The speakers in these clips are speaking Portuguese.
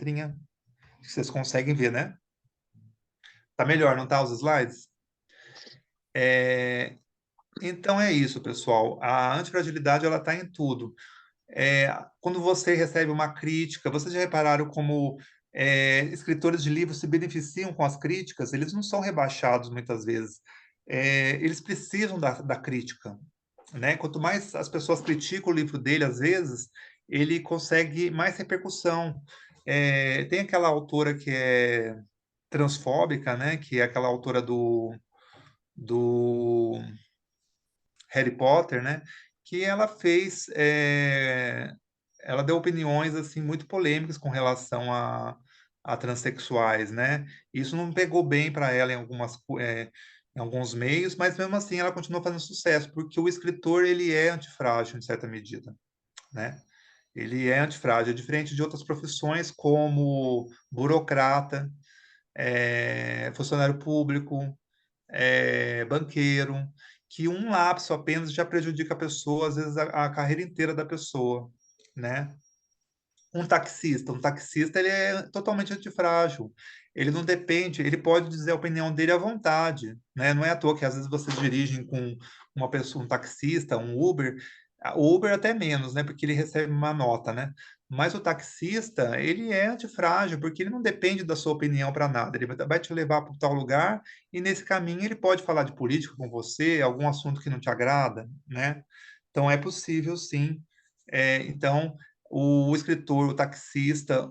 letrinha. Vocês conseguem ver, né? Tá melhor, não tá, os slides? Então é isso, pessoal. A antifragilidade, ela tá em tudo. Quando você recebe uma crítica, vocês já repararam como escritores de livros se beneficiam com as críticas? Eles não são rebaixados muitas vezes. Eles precisam da crítica, né? Quanto mais as pessoas criticam o livro dele, às vezes, ele consegue mais repercussão. Tem aquela autora que é transfóbica, né? Que é aquela autora do Harry Potter, né? Que ela fez, ela deu opiniões assim muito polêmicas com relação a transexuais, né? Isso não pegou bem para ela em alguns meios, mas mesmo assim ela continuou fazendo sucesso, porque o escritor ele é antifrágil em certa medida, né? Ele é antifrágil, é diferente de outras profissões como burocrata, funcionário público, banqueiro, que um lapso apenas já prejudica a pessoa, às vezes a carreira inteira da pessoa, né? Um taxista ele é totalmente antifrágil. Ele não depende, ele pode dizer a opinião dele à vontade, né? Não é à toa que às vezes vocês dirigem com uma pessoa, um taxista, um Uber, o Uber até menos, né? Porque ele recebe uma nota, né? Mas o taxista, ele é antifrágil, porque ele não depende da sua opinião para nada. Ele vai te levar para tal lugar e nesse caminho ele pode falar de política com você, algum assunto que não te agrada, né? Então é possível, sim. Então o escritor, o taxista,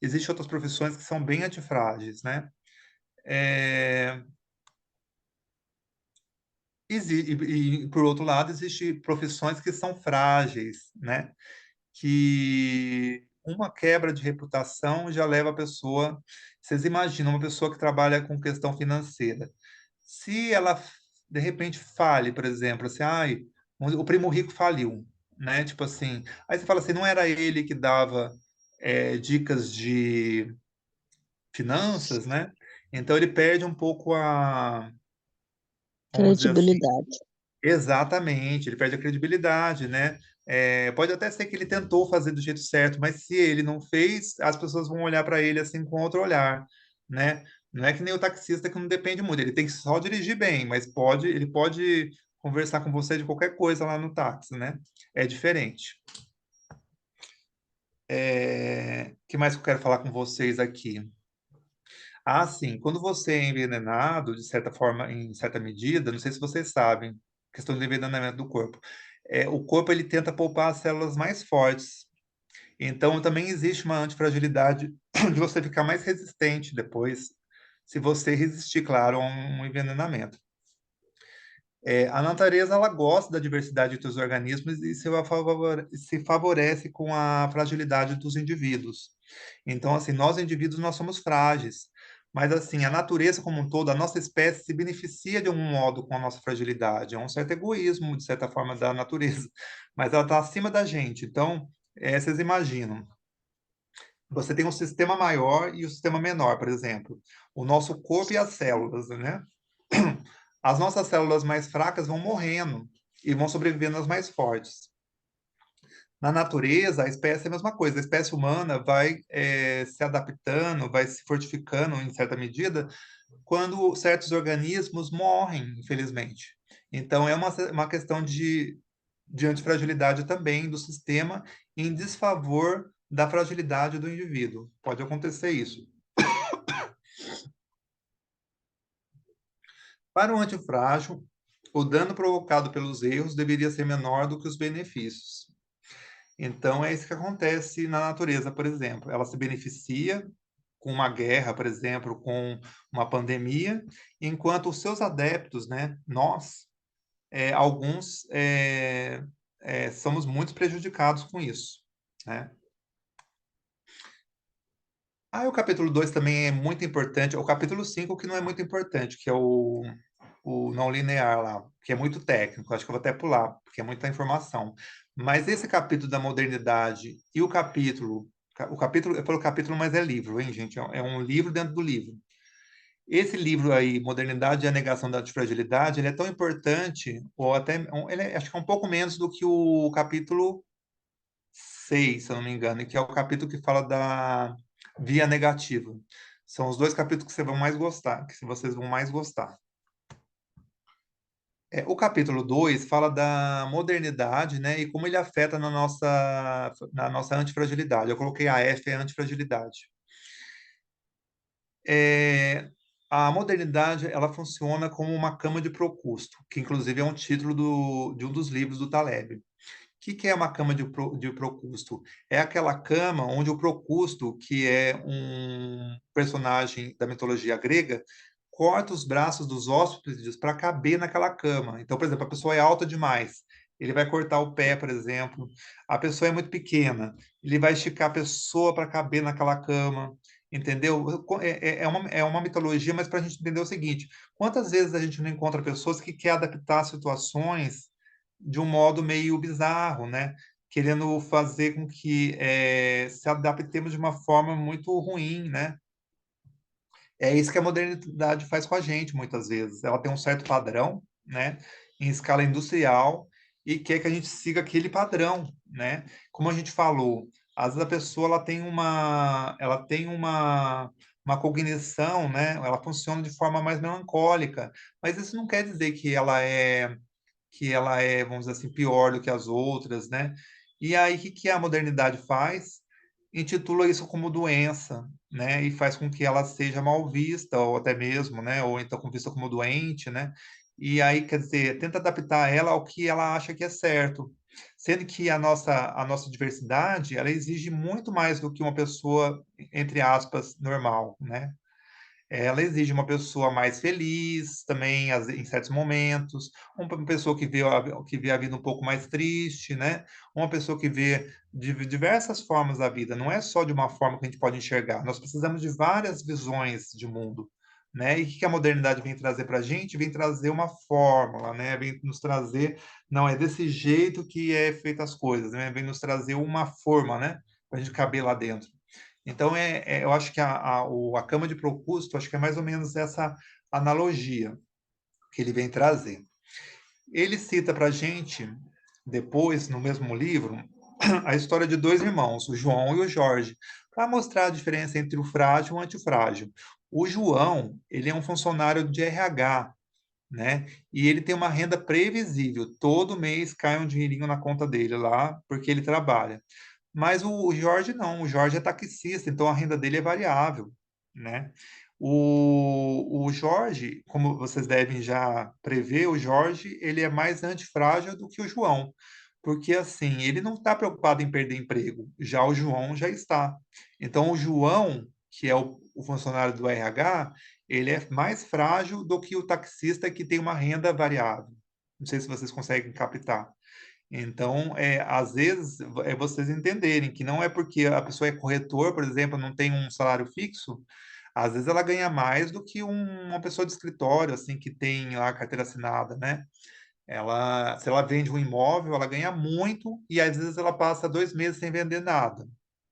existem outras profissões que são bem antifrágeis, né? É, por outro lado, existem profissões que são frágeis, né? Que uma quebra de reputação já leva a pessoa. Vocês imaginam uma pessoa que trabalha com questão financeira. Se ela, de repente, fale, por exemplo, assim, ai, o primo rico faliu, né? Tipo assim, aí você fala assim, não era ele que dava dicas de finanças, né? Então ele perde um pouco vamos dizer assim, Credibilidade. exatamente, ele perde a credibilidade, né? Pode até ser que ele tentou fazer do jeito certo, mas se ele não fez, as pessoas vão olhar para ele assim com outro olhar, né? Não é que nem o taxista que não depende muito, ele tem que só dirigir bem, mas ele pode conversar com você de qualquer coisa lá no táxi, né? É diferente. Que mais que eu quero falar com vocês aqui? Ah, sim, quando você é envenenado, de certa forma, em certa medida, não sei se vocês sabem, questão do envenenamento do corpo. O corpo ele tenta poupar as células mais fortes. Então, também existe uma antifragilidade de você ficar mais resistente depois, se você resistir, claro, a um envenenamento. A natureza ela gosta da diversidade dos organismos e se favorece com a fragilidade dos indivíduos. Então, assim, nós indivíduos nós somos frágeis, mas assim, a natureza como um todo, a nossa espécie se beneficia de algum modo com a nossa fragilidade. É um certo egoísmo, de certa forma, da natureza, mas ela está acima da gente. Então, vocês imaginam, você tem um sistema maior e um sistema menor, por exemplo, o nosso corpo e as células, né? As nossas células mais fracas vão morrendo e vão sobrevivendo as mais fortes. Na natureza, a espécie é a mesma coisa. A espécie humana vai se adaptando, vai se fortificando em certa medida, quando certos organismos morrem, infelizmente. Então, é uma questão de antifragilidade também do sistema em desfavor da fragilidade do indivíduo. Pode acontecer isso. Para o antifrágil, o dano provocado pelos erros deveria ser menor do que os benefícios. Então, é isso que acontece na natureza, por exemplo. Ela se beneficia com uma guerra, por exemplo, com uma pandemia, enquanto os seus adeptos, né, nós, alguns, somos muito prejudicados com isso, né? Aí o capítulo 2 também é muito importante, o capítulo 5 que não é muito importante, que é o não linear lá, que é muito técnico, acho que eu vou até pular, porque é muita informação. Mas esse capítulo da modernidade e o capítulo, eu falo capítulo, mas é livro, hein, gente? É um livro dentro do livro. Esse livro aí, Modernidade e a Negação da Antifragilidade, ele é tão importante, ou até, acho que é um pouco menos do que o capítulo 6, se eu não me engano, que é o capítulo que fala da via negativa. São os dois capítulos que vocês vão mais gostar, que vocês vão mais gostar. O capítulo 2 fala da modernidade, né, e como ele afeta na nossa antifragilidade. Eu coloquei a F, é antifragilidade. É, a modernidade, ela funciona como uma cama de Procusto, que inclusive é um título de um dos livros do Taleb. O que é uma cama de Procusto? É aquela cama onde o Procusto, que é um personagem da mitologia grega, corta os braços dos hóspedes para caber naquela cama. Então, por exemplo, a pessoa é alta demais, ele vai cortar o pé, por exemplo. A pessoa é muito pequena, ele vai esticar a pessoa para caber naquela cama. Entendeu? É uma mitologia, mas para a gente entender o seguinte: quantas vezes a gente não encontra pessoas que querem adaptar situações de um modo meio bizarro, né? Querendo fazer com que se adaptemos de uma forma muito ruim, né? É isso que a modernidade faz com a gente, muitas vezes. Ela tem um certo padrão, né, em escala industrial, e quer que a gente siga aquele padrão, né? Como a gente falou, às vezes a pessoa ela tem uma cognição, né? Ela funciona de forma mais melancólica, mas isso não quer dizer que ela é, vamos dizer assim, pior do que as outras, né? E aí, o que que a modernidade faz? Intitula isso como doença, né? E faz com que ela seja mal vista, ou até mesmo, né? Ou então vista como doente, né? E aí, quer dizer, tenta adaptar ela ao que ela acha que é certo. Sendo que a nossa diversidade, ela exige muito mais do que uma pessoa, entre aspas, normal, né? Ela exige uma pessoa mais feliz também, em certos momentos, uma pessoa que vê a vida um pouco mais triste, né? Uma pessoa que vê de diversas formas a vida, não é só de uma forma que a gente pode enxergar. Nós precisamos de várias visões de mundo, né? E o que a modernidade vem trazer para a gente? Vem trazer uma fórmula, né? Vem nos trazer, não é desse jeito que é feita as coisas, né? Vem nos trazer uma forma, né? Para a gente caber lá dentro. Então, eu acho que a cama de Procusto, acho que é mais ou menos essa analogia que ele vem trazer. Ele cita para a gente, depois, no mesmo livro, a história de dois irmãos, o João e o Jorge, para mostrar a diferença entre o frágil e o antifrágil. O João, ele é um funcionário de RH, né? E ele tem uma renda previsível. Todo mês cai um dinheirinho na conta dele lá, porque ele trabalha. Mas o Jorge não, o Jorge é taxista, então a renda dele é variável, né? O Jorge, como vocês devem já prever, o Jorge ele é mais antifrágil do que o João, porque assim ele não está preocupado em perder emprego, já o João já está. Então o João, que é o funcionário do RH, ele é mais frágil do que o taxista que tem uma renda variável. Não sei se vocês conseguem captar. Então, às vezes, vocês entenderem que não é porque a pessoa é corretor, por exemplo, não tem um salário fixo, às vezes ela ganha mais do que uma pessoa de escritório, assim, que tem lá a carteira assinada, né? Se ela vende um imóvel, ela ganha muito e às vezes ela passa 2 meses sem vender nada,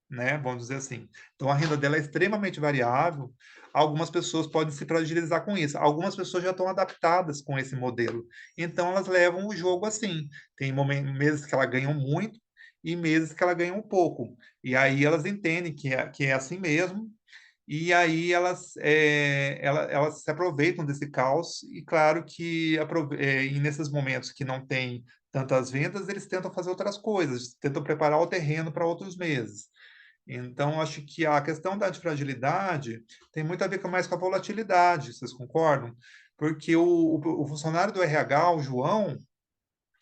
né? Vamos dizer assim. Então a renda dela é extremamente variável. Algumas pessoas podem se fragilizar com isso. Algumas pessoas já estão adaptadas com esse modelo. Então elas levam o jogo assim. Tem meses que ela ganham muito e meses que ela ganha um pouco. E aí elas entendem que é assim mesmo. E aí elas se aproveitam desse caos. E claro que e nesses momentos que não tem tantas vendas, eles tentam fazer outras coisas, tentam preparar o terreno para outros meses. Então, acho que a questão da antifragilidade tem muito a ver mais com a volatilidade, vocês concordam? Porque o funcionário do RH, o João,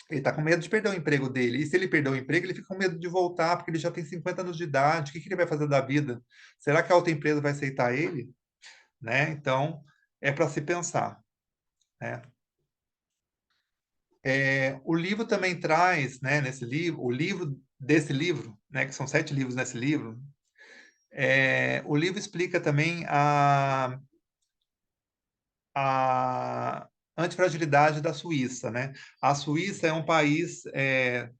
ele está com medo de perder o emprego dele. E se ele perder o emprego, ele fica com medo de voltar, porque ele já tem 50 anos de idade. O que que ele vai fazer da vida? Será que a outra empresa vai aceitar ele? Né? Então, é para se pensar, né? O livro também traz, né, nesse livro, o livro desse livro, né, que são 7 livros nesse livro. O livro explica também a antifragilidade da Suíça, né? A Suíça é um país,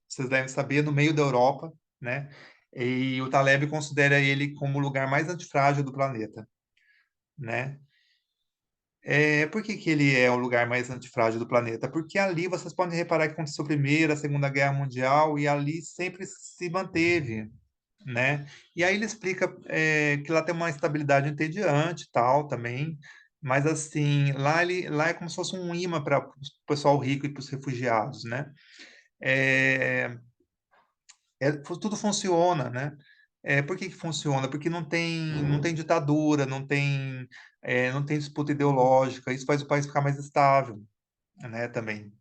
vocês devem saber, no meio da Europa, né? E o Taleb considera ele como o lugar mais antifrágil do planeta, né? Por que que ele é o lugar mais antifrágil do planeta? Porque ali vocês podem reparar que aconteceu a Primeira, a Segunda Guerra Mundial e ali sempre se manteve, né? E aí ele explica que lá tem uma estabilidade entediante e tal também, mas assim, lá é como se fosse um imã para o pessoal rico e para os refugiados, né? É, tudo funciona, né? Por que que funciona? Porque não tem ditadura, não tem disputa ideológica, isso faz o país ficar mais estável, né, também.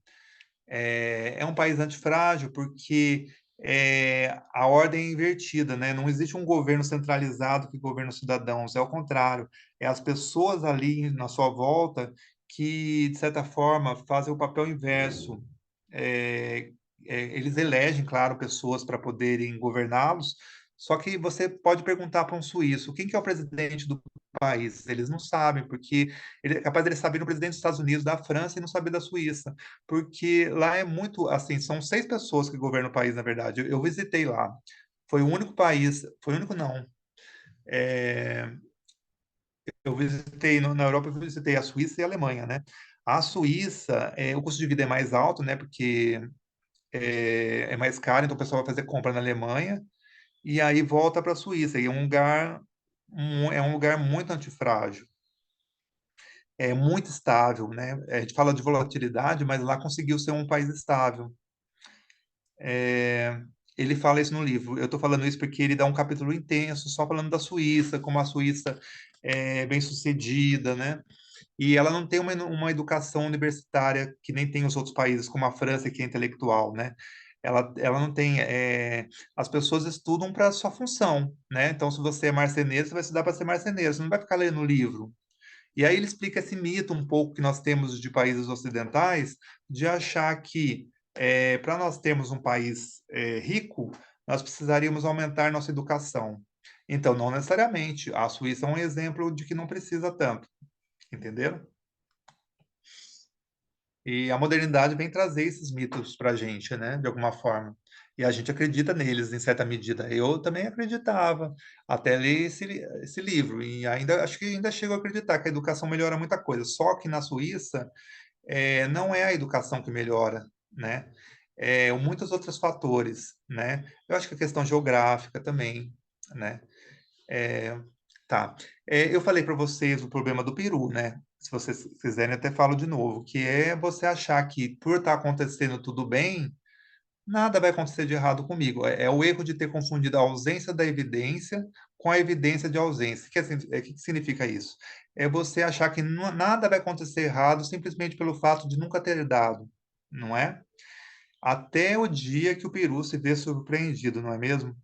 É um país antifrágil porque a ordem é invertida, né? Não existe um governo centralizado que governa os cidadãos, é o contrário. É as pessoas ali na sua volta que, de certa forma, fazem o papel inverso. É, eles elegem, claro, pessoas para poderem governá-los, só que você pode perguntar para um suíço, quem que é o presidente do país? Eles não sabem, porque ele é capaz de ele saber o presidente dos Estados Unidos, da França e não saber da Suíça porque lá é muito assim, são 6 pessoas que governam o país, na verdade. Eu visitei lá. Foi o único país, foi o único não. É, eu visitei na Europa, eu visitei a Suíça e a Alemanha, né? A Suíça, o custo de vida é mais alto, né? Porque é mais caro, então o pessoal vai fazer compra na Alemanha e aí volta para a Suíça. E é um lugar muito antifrágil, é muito estável, né? A gente fala de volatilidade, mas lá conseguiu ser um país estável. É, ele fala isso no livro. Eu estou falando isso porque ele dá um capítulo intenso só falando da Suíça, como a Suíça é bem sucedida, né? E ela não tem uma educação universitária que nem tem os outros países, como a França, que é intelectual, né? Ela não tem. As pessoas estudam para sua função, né? Então, se você é marceneiro, você vai estudar para ser marceneiro, você não vai ficar lendo livro. E aí ele explica esse mito um pouco que nós temos de países ocidentais, de achar que para nós termos um país rico, nós precisaríamos aumentar nossa educação. Então, não necessariamente. A Suíça é um exemplo de que não precisa tanto, entenderam? E a modernidade vem trazer esses mitos para a gente, né, de alguma forma. E a gente acredita neles em certa medida. Eu também acreditava até ler esse livro. E ainda acho que ainda chego a acreditar que a educação melhora muita coisa. Só que na Suíça não é a educação que melhora, né? Muitos outros fatores, né? Eu acho que a questão geográfica também, né? É, tá. Eu falei para vocês o problema do peru, né? Se vocês quiserem, até falo de novo, que é você achar que por estar acontecendo tudo bem, nada vai acontecer de errado comigo. É o erro de ter confundido a ausência da evidência com a evidência de ausência. O que significa isso? É você achar que nada vai acontecer errado simplesmente pelo fato de nunca ter dado, não é? Até o dia que o peru se vê surpreendido, não é mesmo?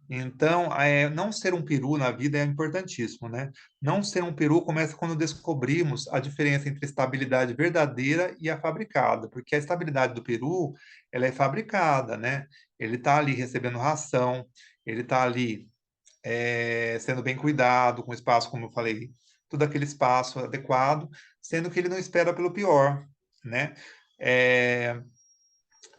Então, não ser um peru na vida é importantíssimo, né? Não ser um peru começa quando descobrimos a diferença entre estabilidade verdadeira e a fabricada, porque a estabilidade do peru, ela é fabricada, né? Ele está ali recebendo ração, ele está ali sendo bem cuidado, com espaço, como eu falei, tudo aquele espaço adequado, sendo que ele não espera pelo pior, né? É,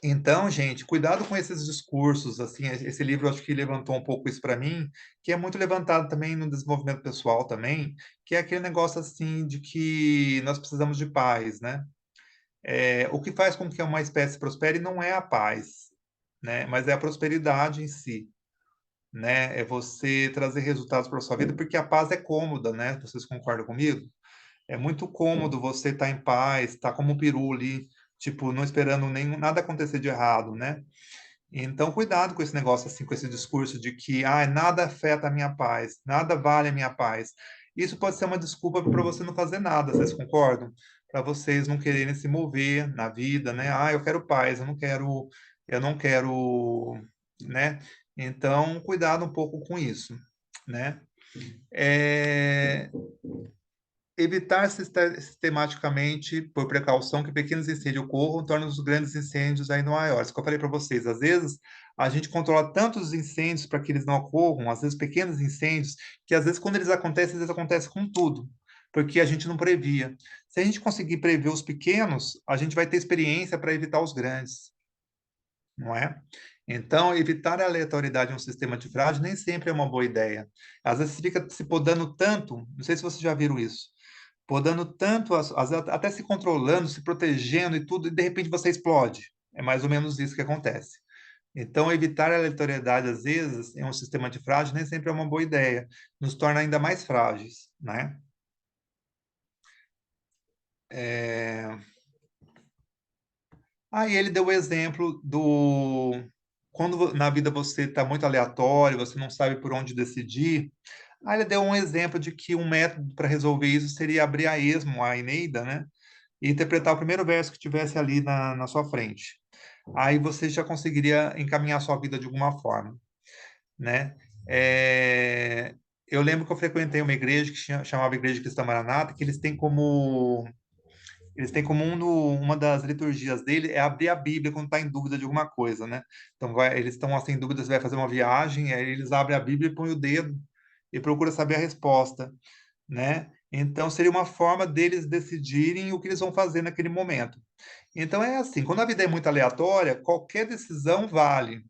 então, gente, cuidado com esses discursos, assim, esse livro eu acho que levantou um pouco isso para mim, que é muito levantado também no desenvolvimento pessoal também, que é aquele negócio assim de que nós precisamos de paz, né? O que faz com que uma espécie prospere não é a paz, né? Mas é a prosperidade em si, né? É você trazer resultados para a sua vida, porque a paz é cômoda, né? Vocês concordam comigo? É muito cômodo você estar em paz, estar como um peru ali, tipo, não esperando nada acontecer de errado, né? Então, cuidado com esse negócio, assim, com esse discurso de que nada afeta a minha paz, nada vale a minha paz. Isso pode ser uma desculpa para você não fazer nada, vocês concordam? Para vocês não quererem se mover na vida, né? Eu quero paz, eu não quero, né? Então, cuidado um pouco com isso, né? É, evitar sistematicamente, por precaução, que pequenos incêndios ocorram, torna os grandes incêndios ainda maiores. Como eu falei para vocês, às vezes a gente controla tantos incêndios para que eles não ocorram, às vezes pequenos incêndios, que às vezes quando eles acontecem com tudo, porque a gente não previa. Se a gente conseguir prever os pequenos, a gente vai ter experiência para evitar os grandes, não é? Então, evitar a aleatoriedade em um sistema de frágil nem sempre é uma boa ideia. Às vezes fica se podando tanto, não sei se vocês já viram isso, podando tanto, às vezes até se controlando, se protegendo e tudo, e de repente você explode. É mais ou menos isso que acontece. Então, evitar a aleatoriedade, às vezes, em um sistema antifrágil, nem sempre é uma boa ideia. Nos torna ainda mais frágeis, né? É... Aí ele deu o exemplo do... Quando na vida você está muito aleatório, você não sabe por onde decidir, aí ele deu um exemplo de que um método para resolver isso seria abrir a esmo, a Eneida, né? E interpretar o primeiro verso que tivesse ali na sua frente. Aí você já conseguiria encaminhar a sua vida de alguma forma, né? É, eu lembro que eu frequentei uma igreja que chamava Igreja Cristã Maranata, que eles têm como uma das liturgias dele é abrir a Bíblia quando está em dúvida de alguma coisa, né? Então eles estão assim, em dúvida se vai fazer uma viagem, aí eles abrem a Bíblia e põem o dedo e procura saber a resposta, né? Então seria uma forma deles decidirem o que eles vão fazer naquele momento. Então é assim, quando a vida é muito aleatória, qualquer decisão vale.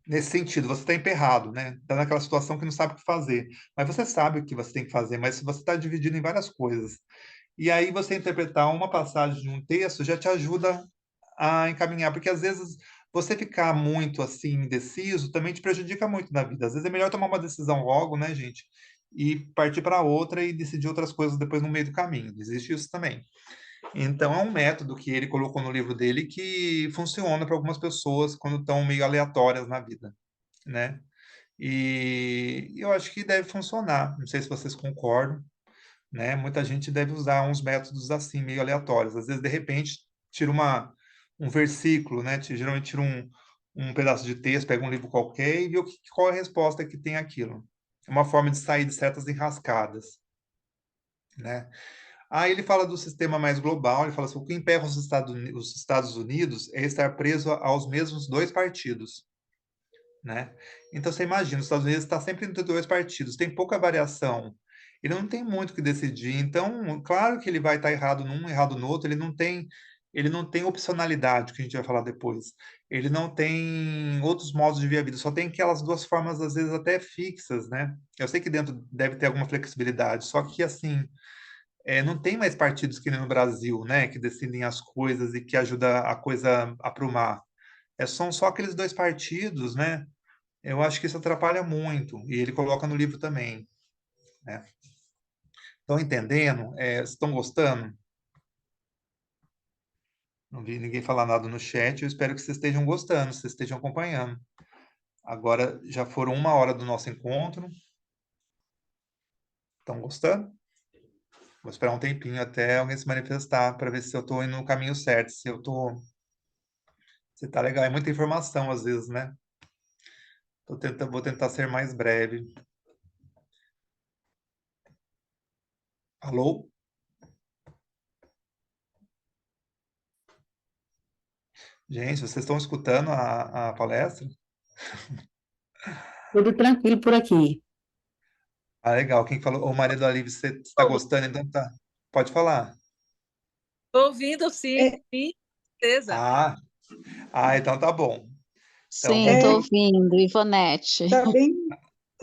Nesse sentido, você está emperrado, né? Está naquela situação que não sabe o que fazer. Mas você sabe o que você tem que fazer, mas você está dividido em várias coisas. E aí você interpretar uma passagem de um texto já te ajuda a encaminhar, porque às vezes você ficar muito assim indeciso também te prejudica muito na vida. Às vezes é melhor tomar uma decisão logo, né, gente? E partir para outra e decidir outras coisas depois no meio do caminho. Existe isso também. Então, é um método que ele colocou no livro dele que funciona para algumas pessoas quando estão meio aleatórias na vida, né? E eu acho que deve funcionar. Não sei se vocês concordam, né? Muita gente deve usar uns métodos assim, meio aleatórios. Às vezes, de repente, tira um versículo, né? Geralmente tira um pedaço de texto, pega um livro qualquer e vê qual é a resposta que tem aquilo. É uma forma de sair de certas enrascadas, né? Aí ele fala do sistema mais global, ele fala assim, o que emperra os Estados Unidos é estar preso aos mesmos dois partidos, né? Então você imagina, os Estados Unidos está sempre entre dois partidos, tem pouca variação, ele não tem muito o que decidir, então, claro que ele vai estar errado num, errado no outro, ele não tem opcionalidade, que a gente vai falar depois, ele não tem outros modos de ver a vida, só tem aquelas duas formas, às vezes, até fixas, né? Eu sei que dentro deve ter alguma flexibilidade, só que, assim, não tem mais partidos que nem no Brasil, né, que decidem as coisas e que ajuda a coisa a aprumar. São só aqueles dois partidos, né? Eu acho que isso atrapalha muito, e ele coloca no livro também, né? Estão entendendo? Estão gostando? Não vi ninguém falar nada no chat, eu espero que vocês estejam gostando, vocês estejam acompanhando. Agora já foram 1 hora do nosso encontro, estão gostando? Vou esperar um tempinho até alguém se manifestar para ver se eu estou indo no caminho certo, se tá legal. É muita informação às vezes, né? Vou tentar ser mais breve. Alô? Gente, vocês estão escutando a palestra? Tudo tranquilo por aqui. Ah, legal. Quem falou? O marido da Liv, você está gostando? Então tá. Pode falar. Estou ouvindo, sim, É, sim, certeza. Ah, então tá bom. Então Sim, vamos. tô é, ouvindo, Ivonete. tá bem,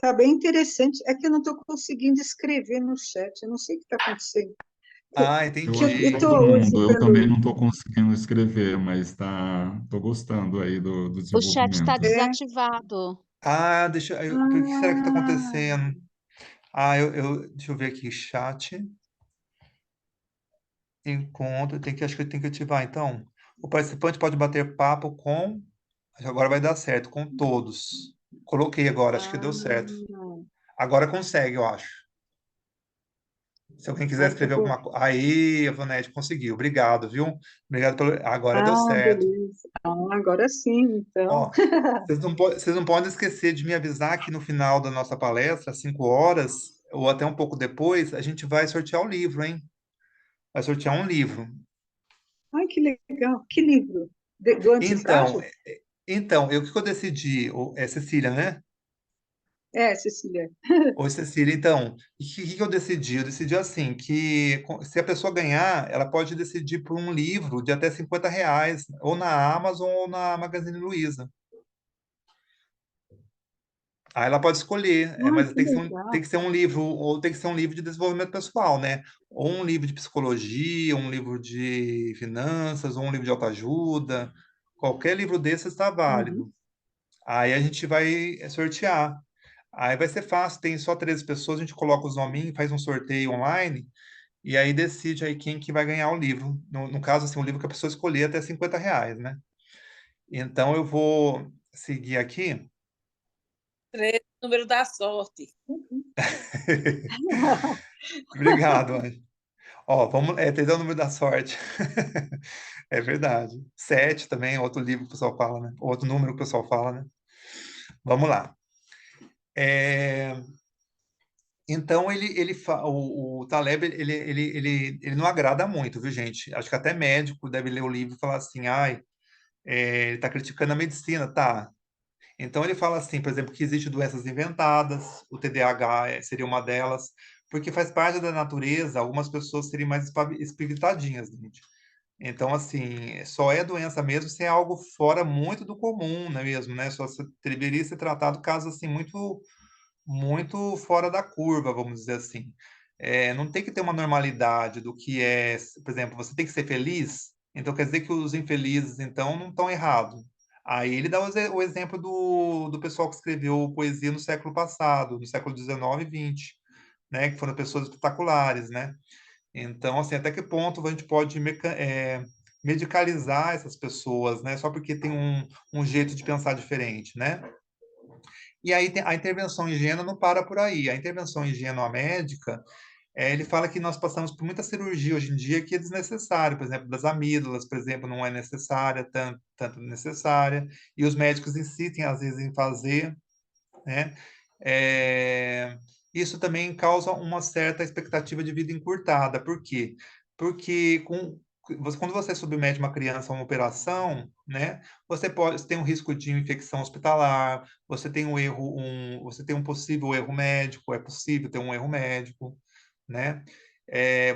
tá bem interessante. É que eu não estou conseguindo escrever no chat. Eu não sei o que está acontecendo. Ah, Eu Que acho que entendi. eu todo estou hoje mundo, eu também pelo. não estou conseguindo escrever, mas tô gostando aí do O chat está desenvolvimento. É, desativado. Ah, o que será que está ah, acontecendo? Deixa eu ver aqui, chat, encontro, acho que eu tenho que ativar, então. O participante pode bater papo com, agora vai dar certo, com todos. Coloquei agora, acho que deu certo. ah, Agora consegue, eu acho. Se alguém quiser eu escrever vou. alguma coisa. Aí, Evanete, conseguiu. Obrigado, viu? Obrigado pelo. Agora deu Ah, certo. beleza. Ah, agora sim, então. Ó, vocês não podem esquecer de me avisar que no final da nossa palestra, às 5 horas, ou até um pouco depois, a gente vai sortear o livro, hein? Vai sortear um livro. Ai, que legal. Que livro? Do Então, antifrágil? o que que eu decidi? É Cecília, né? É, Cecília. Oi, Cecília. Então, o que que eu decidi? Eu decidi assim, que se a pessoa ganhar, ela pode decidir por um livro de até R$ 50, ou na Amazon ou na Magazine Luiza. Aí ela pode escolher, Ai, mas que tem legal. que ser um livro, ou tem que ser um livro de desenvolvimento pessoal, né? Ou um livro de psicologia, um livro de finanças, ou um livro de autoajuda. Qualquer livro desses está Uhum. válido. Aí a gente vai sortear. Aí vai ser fácil, tem só 13 pessoas, a gente coloca os nominhos, faz um sorteio online, e aí decide aí quem que vai ganhar o livro. No caso, assim, o livro que a pessoa escolher até R$ 50, né? Então eu vou seguir aqui. 13, número da sorte. Obrigado, Anjo. Ó, vamos, 3 é o número da sorte. É verdade. 7 também é outro livro que o pessoal fala, né? Outro número que o pessoal fala, né? Vamos lá. É, Então, o Taleb, ele não agrada muito, viu, gente? Acho que até médico deve ler o livro e falar assim, ai, ele está criticando a medicina, tá? Então, ele fala assim, por exemplo, que existem doenças inventadas, o TDAH seria uma delas, porque faz parte da natureza, algumas pessoas serem mais espiritadinhas, gente. Então, assim, só é doença mesmo se é algo fora muito do comum, não é mesmo, né? Só deveria ser tratado casos, assim, muito fora da curva, vamos dizer assim. Não tem que ter uma normalidade do que é, por exemplo, você tem que ser feliz, então quer dizer que os infelizes, então, não estão errados. Aí ele dá o exemplo do pessoal que escreveu poesia no século passado, no século XIX e XX, né, que foram pessoas espetaculares, né? Então, assim, até que ponto a gente pode medicalizar essas pessoas, né? Só porque tem um jeito de pensar diferente, né? E aí a intervenção higiênica não para por aí. A intervenção higiênica médica, ele fala que nós passamos por muita cirurgia hoje em dia que é desnecessária. Por exemplo, das amígdalas, por exemplo, não é necessária, tanto necessária. E os médicos insistem, às vezes, em fazer, né? É, Isso também causa uma certa expectativa de vida encurtada. Por quê? Porque quando você submete uma criança a uma operação, né, você tem um risco de infecção hospitalar, você tem um possível erro médico, é possível ter um erro médico, né?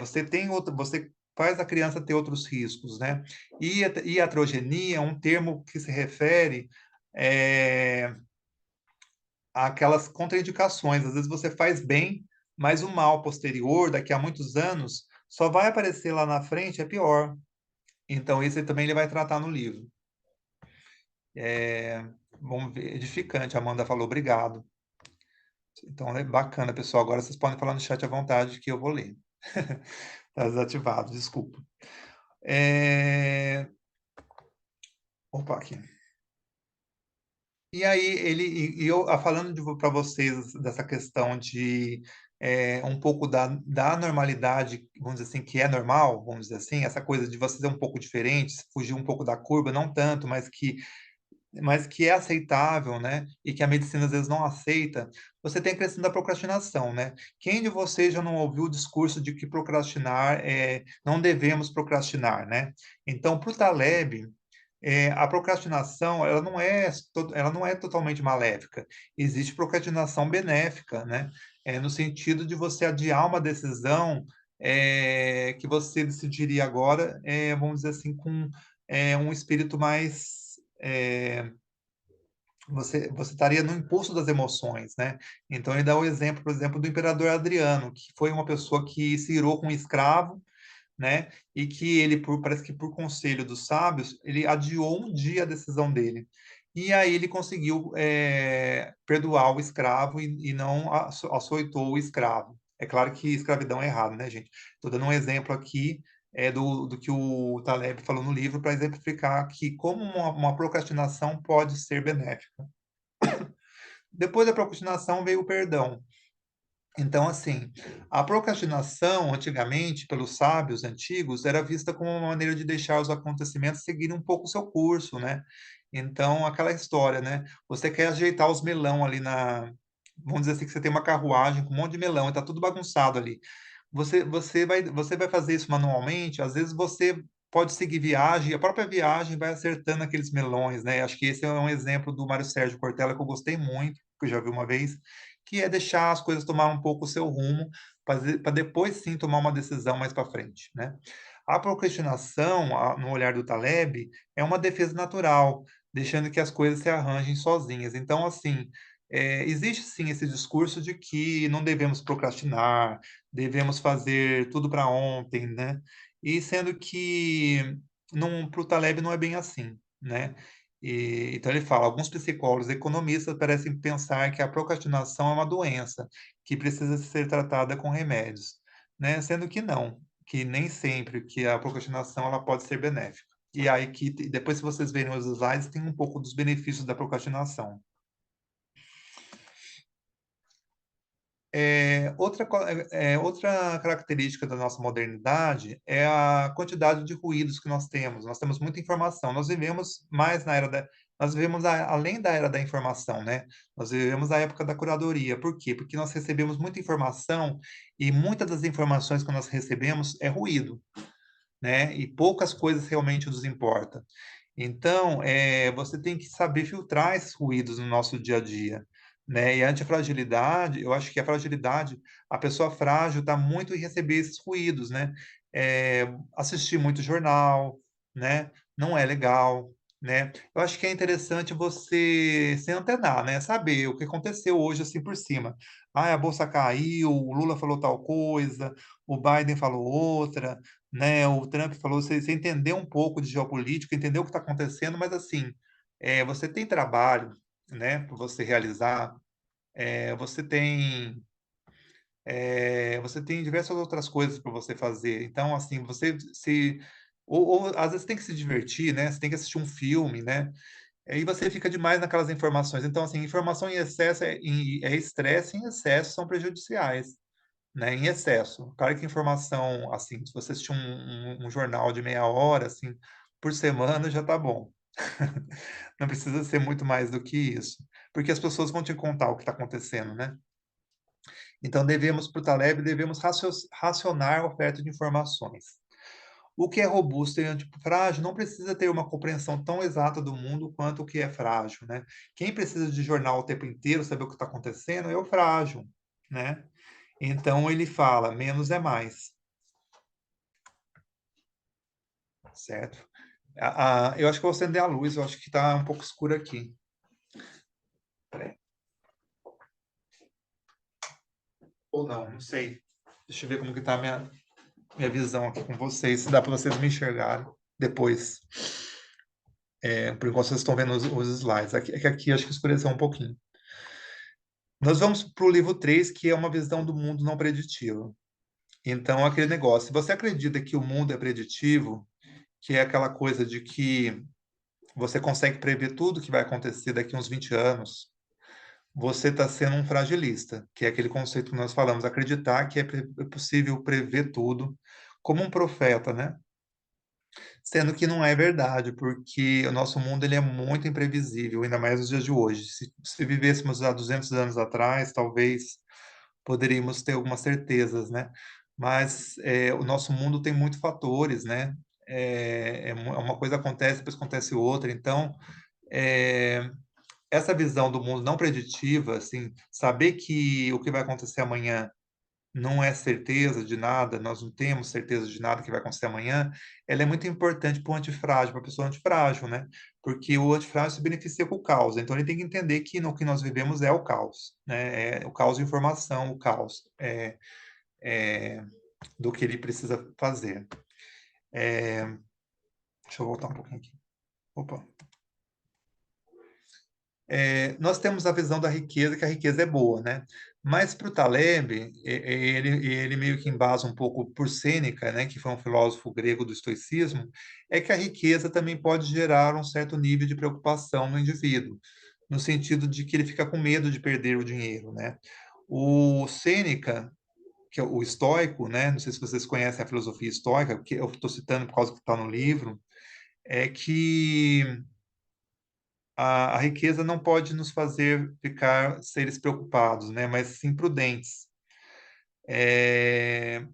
Você faz a criança ter outros riscos, né? E iatrogenia é um termo que se refere é, aquelas contraindicações. Às vezes você faz bem, mas o mal posterior, daqui a muitos anos, só vai aparecer lá na frente, é pior. Então, esse também ele vai tratar no livro. É, Vamos ver, edificante. A Amanda falou, obrigado. Então, é bacana, pessoal. Agora vocês podem falar no chat à vontade que eu vou ler. Está desativado, desculpa. Opa, aqui. E aí, eu falando para vocês dessa questão de um pouco da normalidade, vamos dizer assim, que é normal, vamos dizer assim, essa coisa de você ser um pouco diferente, fugir um pouco da curva, não tanto, mas que é aceitável, né? E que a medicina às vezes não aceita, você tem a questão da procrastinação, né? Quem de vocês já não ouviu o discurso de que procrastinar não devemos procrastinar, né? Então, para o Taleb, a procrastinação ela não é totalmente maléfica. Existe procrastinação benéfica, né? No sentido de você adiar uma decisão que você decidiria agora, vamos dizer assim, com um espírito mais você estaria no impulso das emoções, né? Então ele dá o exemplo, por exemplo, do imperador Adriano, que foi uma pessoa que se irou com um escravo, né? E que ele, parece que por conselho dos sábios, ele adiou um dia a decisão dele. E aí ele conseguiu perdoar o escravo e não açoitou o escravo. É claro que escravidão é errado, né, gente? Estou dando um exemplo aqui do que o Taleb falou no livro para exemplificar que como uma procrastinação pode ser benéfica. Depois da procrastinação veio o perdão. Então, assim, a procrastinação, antigamente, pelos sábios antigos, era vista como uma maneira de deixar os acontecimentos seguirem um pouco o seu curso, né? Então, aquela história, né? Você quer ajeitar os melão ali Vamos dizer assim, que você tem uma carruagem com um monte de melão e tá tudo bagunçado ali. Você vai fazer isso manualmente, às vezes você pode seguir viagem, a própria viagem vai acertando aqueles melões, né? Acho que esse é um exemplo do Mário Sérgio Cortella que eu gostei muito, que eu já vi uma vez, que é deixar as coisas tomar um pouco o seu rumo, para depois sim tomar uma decisão mais para frente, né? A procrastinação, no olhar do Taleb, é uma defesa natural, deixando que as coisas se arranjem sozinhas. Então, assim, existe sim esse discurso de que não devemos procrastinar, devemos fazer tudo para ontem, né? E sendo que para o Taleb não é bem assim, né? Então ele fala, alguns psicólogos e economistas parecem pensar que a procrastinação é uma doença que precisa ser tratada com remédios, né? Sendo que não, que nem sempre que a procrastinação ela pode ser benéfica. E aí que depois se vocês verem os slides tem um pouco dos benefícios da procrastinação. Outra característica da nossa modernidade é a quantidade de ruídos que nós temos. Nós temos muita informação. Nós vivemos mais na era nós vivemos além da era da informação, né? Nós vivemos a época da curadoria. Por quê? Porque nós recebemos muita informação e muitas das informações que nós recebemos é ruído, né? E poucas coisas realmente nos importam. Então, você tem que saber filtrar esses ruídos no nosso dia a dia, né? E a antifragilidade, eu acho que a fragilidade, a pessoa frágil está muito em receber esses ruídos, né? Assistir muito jornal, né? Não é legal, né? Eu acho que é interessante você se antenar, né? Saber o que aconteceu hoje assim por cima. Ah, a bolsa caiu, o Lula falou tal coisa, o Biden falou outra, né? O Trump falou, você entender um pouco de geopolítica, entender o que está acontecendo, mas assim, você tem trabalho, né, para você realizar, é, você tem você tem diversas outras coisas para você fazer. Então, assim, você se ou às vezes tem que se divertir, né? Você tem que assistir um filme, né? Aí você fica demais naquelas informações. Então, assim, informação em excesso é estresse em excesso são prejudiciais, né, em excesso. Claro que informação, assim, se você assistir um jornal de meia hora, assim, por semana já tá bom. Não precisa ser muito mais do que isso, porque as pessoas vão te contar o que está acontecendo, né? Então, para o Taleb, devemos racionar a oferta de informações. O que é robusto e antifrágil não precisa ter uma compreensão tão exata do mundo quanto o que é frágil, né? Quem precisa de jornal o tempo inteiro, saber o que está acontecendo, é o frágil, né? Então ele fala, menos é mais, certo? Eu acho que eu vou acender a luz, eu acho que está um pouco escuro aqui. Peraí. Ou não, não sei. Deixa eu ver como que está a minha visão aqui com vocês, se dá para vocês me enxergarem depois. Por enquanto vocês estão vendo os slides. É que aqui acho que escureceu um pouquinho. Nós vamos para o livro 3, que é uma visão do mundo não preditivo. Então, aquele negócio, se você acredita que o mundo é preditivo, que é aquela coisa de que você consegue prever tudo que vai acontecer daqui a uns 20 anos, você está sendo um fragilista, que é aquele conceito que nós falamos, acreditar que é possível prever tudo, como um profeta, né? Sendo que não é verdade, porque o nosso mundo ele é muito imprevisível, ainda mais nos dias de hoje. Se vivêssemos há 200 anos atrás, talvez poderíamos ter algumas certezas, né? Mas o nosso mundo tem muitos fatores, né? Uma coisa acontece, depois acontece outra. Então, é, essa visão do mundo não preditiva, assim, saber que o que vai acontecer amanhã não é certeza de nada, nós não temos certeza de nada que vai acontecer amanhã, ela é muito importante para o antifrágil, para a pessoa antifrágil, né? Porque o antifrágil se beneficia com o caos, então ele tem que entender que no que nós vivemos é o caos, né? É o caos de informação, o caos é, do que ele precisa fazer. Deixa eu voltar um pouquinho aqui. Opa. Nós temos a visão da riqueza, que a riqueza é boa, né? Mas para o Taleb, ele meio que embasa um pouco por Sêneca, né, que foi um filósofo grego do estoicismo, é que a riqueza também pode gerar um certo nível de preocupação no indivíduo, no sentido de que ele fica com medo de perder o dinheiro, né? O Sêneca, que é o estoico, né? Não sei se vocês conhecem a filosofia estoica, que eu estou citando por causa que está no livro, é que a riqueza não pode nos fazer ficar seres preocupados, né? Mas sim prudentes. É,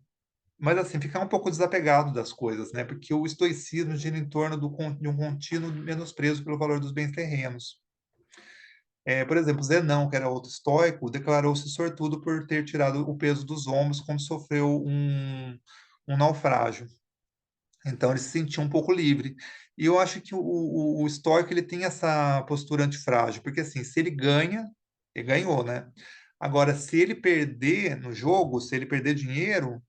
mas assim, ficar um pouco desapegado das coisas, né? Porque o estoicismo gira em torno de um contínuo menosprezo pelo valor dos bens terrenos. Por exemplo, Zenão, que era outro estoico, declarou-se sortudo por ter tirado o peso dos ombros quando sofreu um naufrágio. Então ele se sentia um pouco livre. E eu acho que o estoico ele tem essa postura antifrágil, porque assim, se ele ganha, Ele ganhou, né? Agora, se ele perder no jogo, se ele perder dinheiro,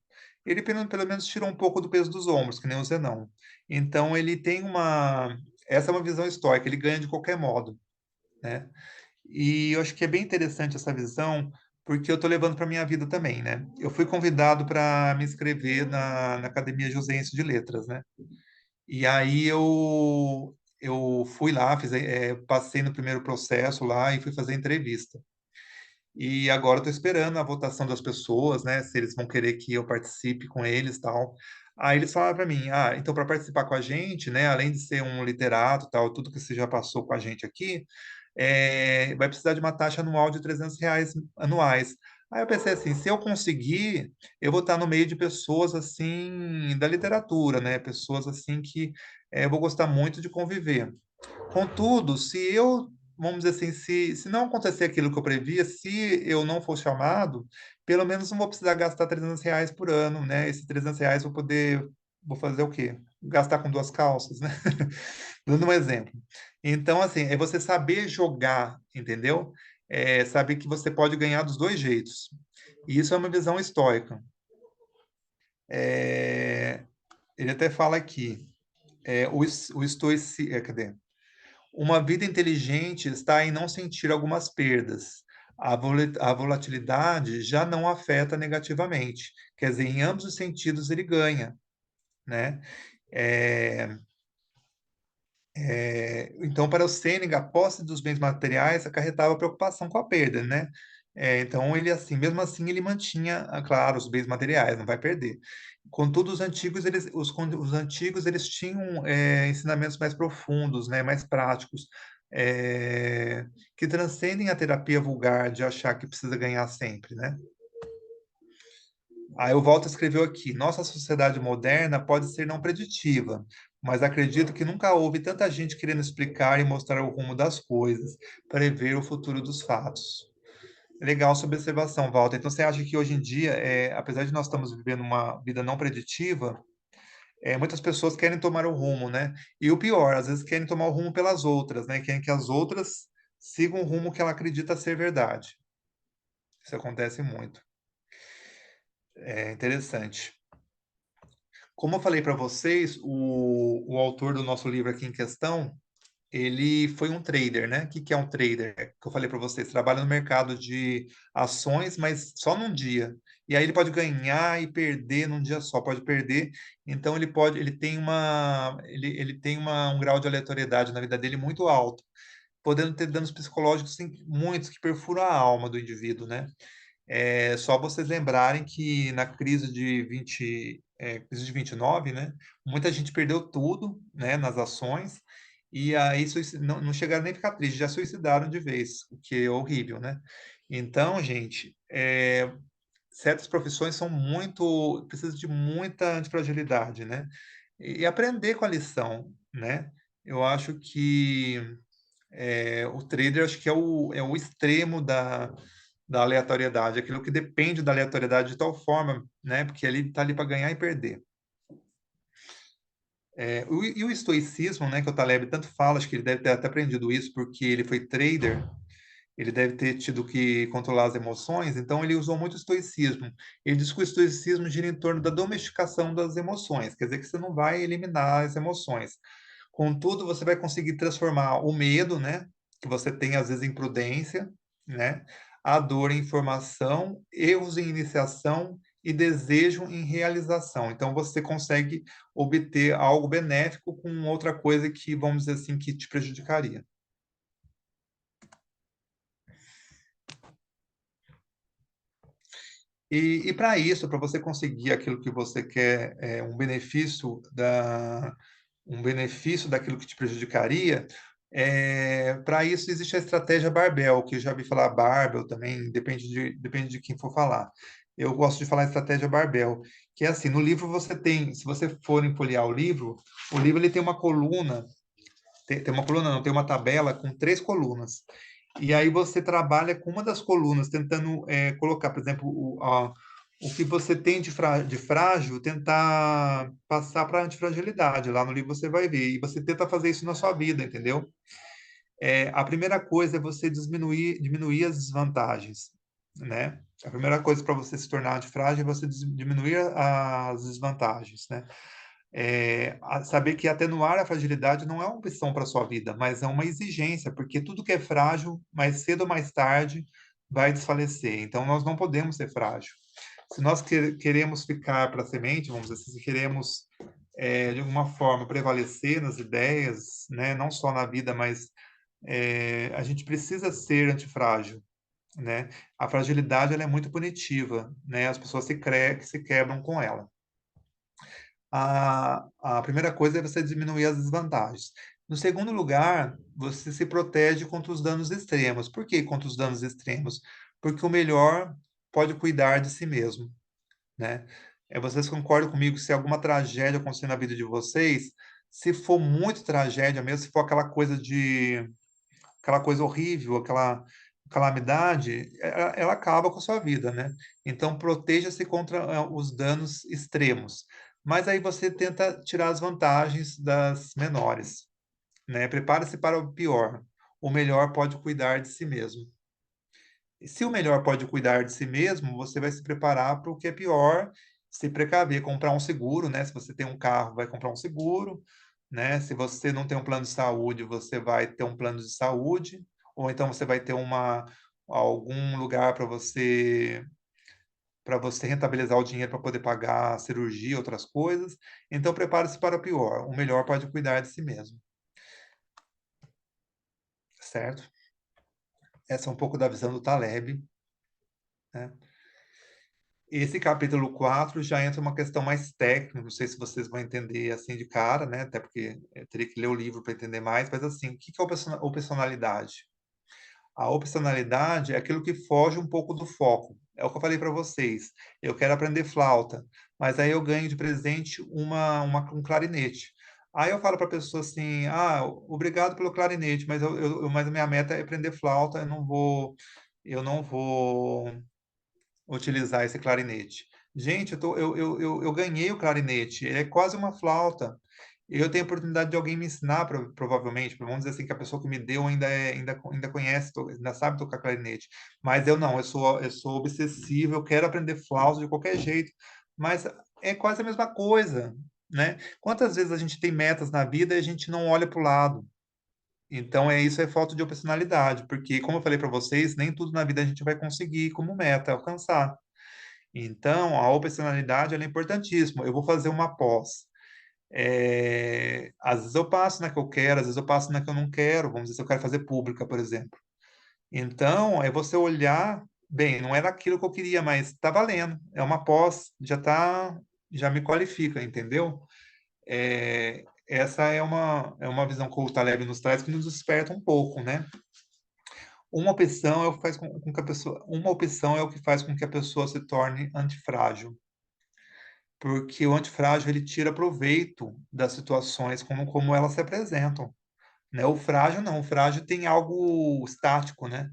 ele pelo menos tirou um pouco do peso dos ombros, que nem o Zenão. Então, ele tem uma... Essa é uma visão estoica, ele ganha de qualquer modo, né? E eu acho que é bem interessante essa visão, porque eu estou levando para minha vida também, né? Eu fui convidado para me inscrever na Academia Joseense de Letras, né? E aí eu fui lá, passei no primeiro processo lá e fui fazer entrevista. E agora estou esperando a votação das pessoas, né? Se eles vão querer que eu participe com eles, tal. Aí eles falaram para mim, então para participar com a gente, né? Além de ser um literato, tal, tudo que você já passou com a gente aqui, vai precisar de uma taxa anual de R$ 300 anuais. Aí eu pensei assim, se eu conseguir, eu vou estar no meio de pessoas assim da literatura, né? Pessoas assim que eu vou gostar muito de conviver. Contudo, se eu, vamos dizer assim, se não acontecer aquilo que eu previa, se eu não for chamado, pelo menos não vou precisar gastar R$ 300 por ano, né? Esses R$ 300 vou fazer o quê? Gastar com duas calças, né? Dando um exemplo. Então, assim, é você saber jogar, entendeu? É saber que você pode ganhar dos dois jeitos. E isso é uma visão estoica. É, ele até fala aqui, cadê? Uma vida inteligente está em não sentir algumas perdas. A volatilidade já não afeta negativamente. Quer dizer, em ambos os sentidos ele ganha, né? É, então, para o Sêneca, a posse dos bens materiais acarretava preocupação com a perda, né? Então, ele assim, mesmo assim, ele mantinha, claro, os bens materiais, não vai perder. Contudo, os antigos, eles tinham ensinamentos mais profundos, né? Mais práticos, que transcendem a terapia vulgar de achar que precisa ganhar sempre, né? Aí o Walter escreveu aqui: nossa sociedade moderna pode ser não preditiva, mas acredito que nunca houve tanta gente querendo explicar e mostrar o rumo das coisas, prever o futuro dos fatos. Legal sua observação, Walter. Então você acha que hoje em dia, apesar de nós estamos vivendo uma vida não preditiva, muitas pessoas querem tomar o rumo, né? E o pior, às vezes querem tomar o rumo pelas outras, né? Querem que as outras sigam o rumo que ela acredita ser verdade. Isso acontece muito. É interessante. Como eu falei para vocês, o autor do nosso livro aqui em questão, ele foi um trader, né? O que é um trader? Que eu falei para vocês, trabalha no mercado de ações, mas só num dia. E aí ele pode ganhar e perder num dia só, pode perder. Então ele tem um grau de aleatoriedade na vida dele muito alto, podendo ter danos psicológicos, sim, muitos que perfuram a alma do indivíduo, né? É só vocês lembrarem que na crise de 29, né, muita gente perdeu tudo, né, nas ações, e aí não chegaram nem a ficar tristes, já suicidaram de vez, o que é horrível, né? Então, gente, certas profissões precisam de muita antifragilidade, né? E aprender com a lição, né? Eu acho que o trader acho que é o extremo da aleatoriedade, aquilo que depende da aleatoriedade de tal forma, né? Porque ele está ali para ganhar e perder. E o estoicismo, né? Que o Taleb tanto fala, acho que ele deve ter até aprendido isso porque ele foi trader, ele deve ter tido que controlar as emoções, então ele usou muito o estoicismo. Ele diz que o estoicismo gira em torno da domesticação das emoções, quer dizer que você não vai eliminar as emoções. Contudo, você vai conseguir transformar o medo, né, que você tem às vezes em prudência, né, a dor em informação, erros em iniciação e desejo em realização. Então você consegue obter algo benéfico com outra coisa que, vamos dizer assim, que te prejudicaria. E para isso, para você conseguir aquilo que você quer, um benefício daquilo que te prejudicaria, para isso existe a estratégia Barbell, que eu já vi falar Barbell também, depende de quem for falar. Eu gosto de falar estratégia Barbell, que é assim, no livro você tem, se você for folhear o livro ele tem uma coluna, tem uma coluna não, tem uma tabela com 3 colunas. E aí você trabalha com uma das colunas, tentando colocar, por exemplo, o que você tem de frágil, tentar passar para a antifragilidade. Lá no livro você vai ver. E você tenta fazer isso na sua vida, entendeu? A primeira coisa é você diminuir as desvantagens, né? A primeira coisa para você se tornar antifrágil é você diminuir as desvantagens, né? Saber que atenuar a fragilidade não é uma opção para a sua vida, mas é uma exigência, porque tudo que é frágil, mais cedo ou mais tarde, vai desfalecer. Então, nós não podemos ser frágil. Se nós queremos ficar para a semente, vamos dizer, se queremos, de alguma forma, prevalecer nas ideias, né? Não só na vida, mas a gente precisa ser antifrágil, né? A fragilidade ela é muito punitiva, né? As pessoas se quebram com ela. A primeira coisa é você diminuir as desvantagens. No segundo lugar, você se protege contra os danos extremos. Por que contra os danos extremos? Porque o melhor pode cuidar de si mesmo, né? Vocês concordam comigo que se alguma tragédia acontecer na vida de vocês, se for muito tragédia mesmo, se for aquela coisa horrível, aquela calamidade, ela acaba com a sua vida, né? Então, proteja-se contra os danos extremos. Mas aí você tenta tirar as vantagens das menores, né? Prepare-se para o pior. O melhor pode cuidar de si mesmo. E se o melhor pode cuidar de si mesmo, você vai se preparar para o que é pior, se precaver, comprar um seguro, né? Se você tem um carro, vai comprar um seguro, né? Se você não tem um plano de saúde, você vai ter um plano de saúde, ou então você vai ter algum lugar para você rentabilizar o dinheiro para poder pagar a cirurgia, outras coisas. Então prepare-se para o pior. O melhor pode cuidar de si mesmo, certo? Essa é um pouco da visão do Taleb, né? Esse capítulo 4 já entra uma questão mais técnica, não sei se vocês vão entender assim de cara, né? Até porque eu teria que ler o livro para entender mais, mas assim, o que é opcionalidade? A opcionalidade é aquilo que foge um pouco do foco. É o que eu falei para vocês. Eu quero aprender flauta, mas aí eu ganho de presente um clarinete. Aí eu falo para a pessoa assim: ah, obrigado pelo clarinete, mas a minha meta é aprender flauta, eu não vou utilizar esse clarinete. Gente, eu ganhei o clarinete, ele é quase uma flauta. Eu tenho a oportunidade de alguém me ensinar, provavelmente, vamos dizer assim, que a pessoa que me deu ainda conhece, ainda sabe tocar clarinete. Mas eu não, eu sou obsessivo, eu quero aprender flauta de qualquer jeito. Mas é quase a mesma coisa, né? Quantas vezes a gente tem metas na vida e a gente não olha para o lado? Então, isso é falta de opcionalidade, porque, como eu falei para vocês, nem tudo na vida a gente vai conseguir como meta alcançar. Então, a opcionalidade ela é importantíssima. Eu vou fazer uma pós. Às vezes eu passo na que eu quero, às vezes eu passo na que eu não quero. Vamos dizer, se eu quero fazer pública, por exemplo. Então, é você olhar, bem, não era aquilo que eu queria, mas está valendo. É uma pós, já me qualifica, entendeu? Essa é uma visão que o Taleb nos traz que nos desperta um pouco, né? Uma opção é o que faz com que a pessoa, uma opção é o que faz com que a pessoa se torne antifrágil, porque o antifrágil ele tira proveito das situações como elas se apresentam, né? O frágil não, o frágil tem algo estático, né?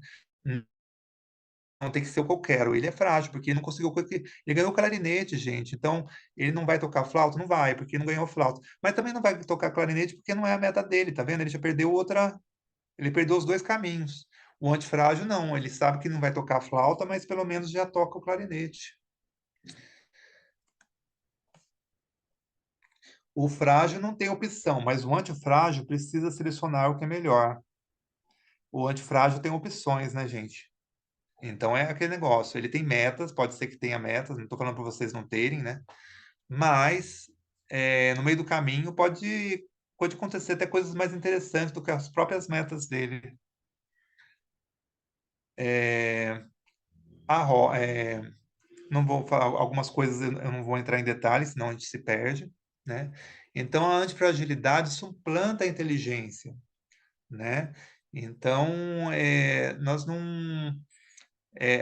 Não tem que ser o que eu quero. Ele é frágil, porque ele não conseguiu. Ele ganhou clarinete, gente. Então, ele não vai tocar flauta? Não vai, porque não ganhou flauta. Mas também não vai tocar clarinete, porque não é a meta dele, tá vendo? Ele já perdeu outra. Ele perdeu os dois caminhos. O antifrágil, não. Ele sabe que não vai tocar flauta, mas pelo menos já toca o clarinete. O frágil não tem opção, mas o antifrágil precisa selecionar o que é melhor. O antifrágil tem opções, né, gente? Então é aquele negócio. Ele tem metas, pode ser que tenha metas, não estou falando para vocês não terem, né? Mas no meio do caminho pode acontecer até coisas mais interessantes do que as próprias metas dele. É, não vou falar algumas coisas, eu não vou entrar em detalhes, senão a gente se perde, né? Então a antifragilidade suplanta a inteligência, né? Então nós não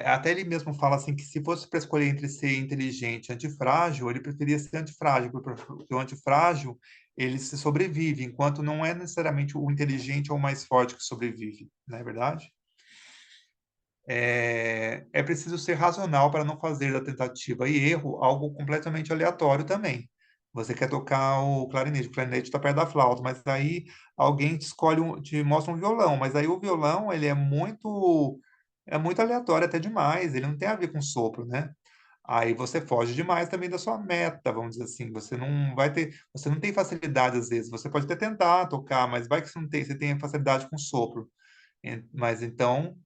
até ele mesmo fala assim que se fosse para escolher entre ser inteligente e antifrágil, ele preferia ser antifrágil, porque o antifrágil ele se sobrevive, enquanto não é necessariamente o inteligente ou o mais forte que sobrevive, não é verdade? É preciso ser racional para não fazer da tentativa e erro algo completamente aleatório também, Você quer tocar o clarinete está perto da flauta, mas aí alguém te escolhe, te mostra um violão, mas aí o violão, ele é muito aleatório até demais, ele não tem a ver com sopro, né? Aí você foge demais também da sua meta, vamos dizer assim. Você não tem facilidade às vezes. Você pode até tentar tocar, mas vai que você tem facilidade com sopro. Mas então,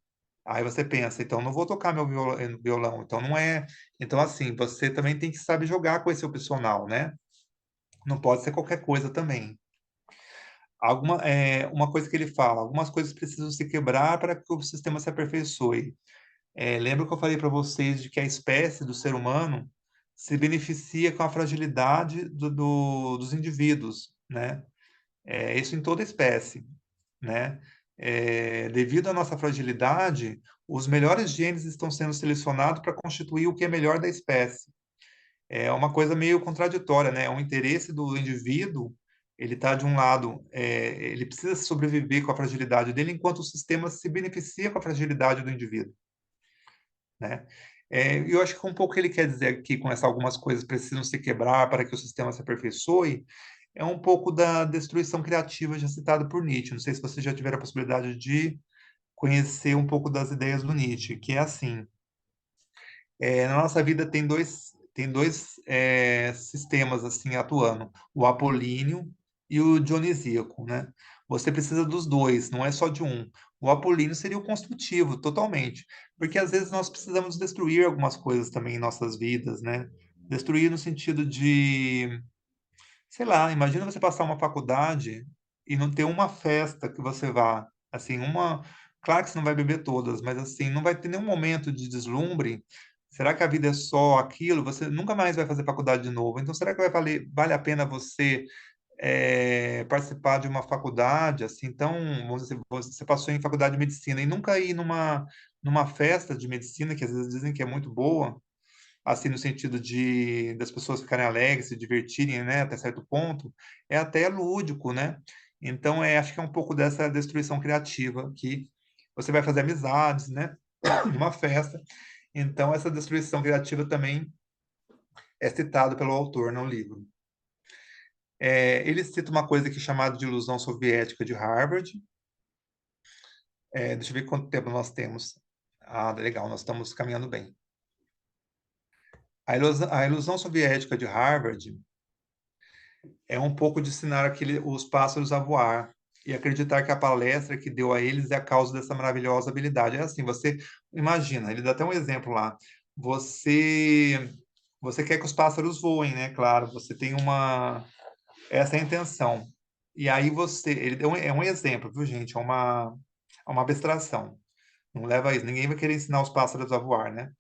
aí você pensa, então não vou tocar meu violão. Então não é. Então assim, você também tem que saber jogar com esse opcional, né? Não pode ser qualquer coisa também. Uma coisa que ele fala, algumas coisas precisam se quebrar para que o sistema se aperfeiçoe. Lembra que eu falei para vocês de que a espécie do ser humano se beneficia com a fragilidade dos indivíduos, né? Isso em toda espécie, né? Devido à nossa fragilidade, os melhores genes estão sendo selecionados para constituir o que é melhor da espécie. É uma coisa meio contraditória, né? O interesse do indivíduo, ele está de um lado, ele precisa sobreviver com a fragilidade dele, enquanto o sistema se beneficia com a fragilidade do indivíduo, né? Eu acho que um pouco ele quer dizer aqui com algumas coisas precisam se quebrar para que o sistema se aperfeiçoe, é um pouco da destruição criativa já citada por Nietzsche. Não sei se você já tiver a possibilidade de conhecer um pouco das ideias do Nietzsche, que é assim, na nossa vida tem dois sistemas assim atuando, o apolíneo e o dionisíaco, né? Você precisa dos dois, não é só de um. O apolíneo seria o construtivo, totalmente, porque às vezes nós precisamos destruir algumas coisas também em nossas vidas, né? Destruir no sentido de, sei lá, imagina você passar uma faculdade e não ter uma festa que você vá, assim, claro que você não vai beber todas, mas assim, não vai ter nenhum momento de deslumbre. Será que a vida é só aquilo? Você nunca mais vai fazer faculdade de novo. Então, será que vale a pena você participar de uma faculdade, assim, então, você passou em faculdade de medicina e nunca ir numa festa de medicina, que às vezes dizem que é muito boa, assim, no sentido de das pessoas ficarem alegres, se divertirem, né, até certo ponto, é até lúdico, né? Então, acho que é um pouco dessa destruição criativa que você vai fazer amizades, né, numa festa. Então, essa destruição criativa também é citada pelo autor no livro. Ele cita uma coisa aqui chamada de ilusão soviética de Harvard. Deixa eu ver quanto tempo nós temos. Ah, legal, nós estamos caminhando bem. A ilusão soviética de Harvard é um pouco de ensinar os pássaros a voar e acreditar que a palestra que deu a eles é a causa dessa maravilhosa habilidade. É assim, você imagina, ele dá até um exemplo lá. Você quer que os pássaros voem, né? Claro, você tem essa é a intenção. E aí ele deu é um exemplo, viu, gente? É uma abstração. Não leva a isso. Ninguém vai querer ensinar os pássaros a voar, né?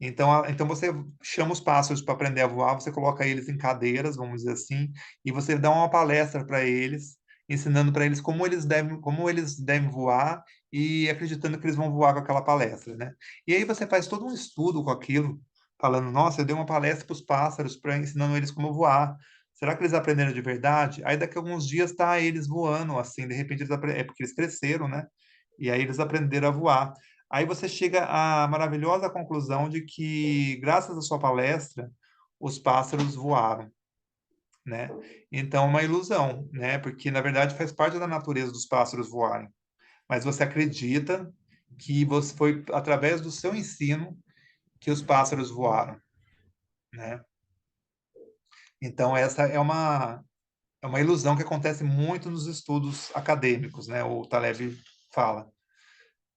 Então você chama os pássaros para aprender a voar, você coloca eles em cadeiras, vamos dizer assim, e você dá uma palestra para eles, ensinando para eles como eles devem voar e acreditando que eles vão voar com aquela palestra, né? E aí você faz todo um estudo com aquilo, falando, nossa, eu dei uma palestra para os pássaros para ensinando eles como voar. Será que eles aprenderam de verdade? Aí daqui a alguns dias tá eles voando, assim, de repente é porque eles cresceram, né? E aí eles aprenderam a voar. Aí você chega à maravilhosa conclusão de que, graças à sua palestra, os pássaros voaram, né? Então, é uma ilusão, né? Porque, na verdade, faz parte da natureza dos pássaros voarem. Mas você acredita que foi através do seu ensino que os pássaros voaram, né? Então, essa é uma ilusão que acontece muito nos estudos acadêmicos, né? O Taleb fala.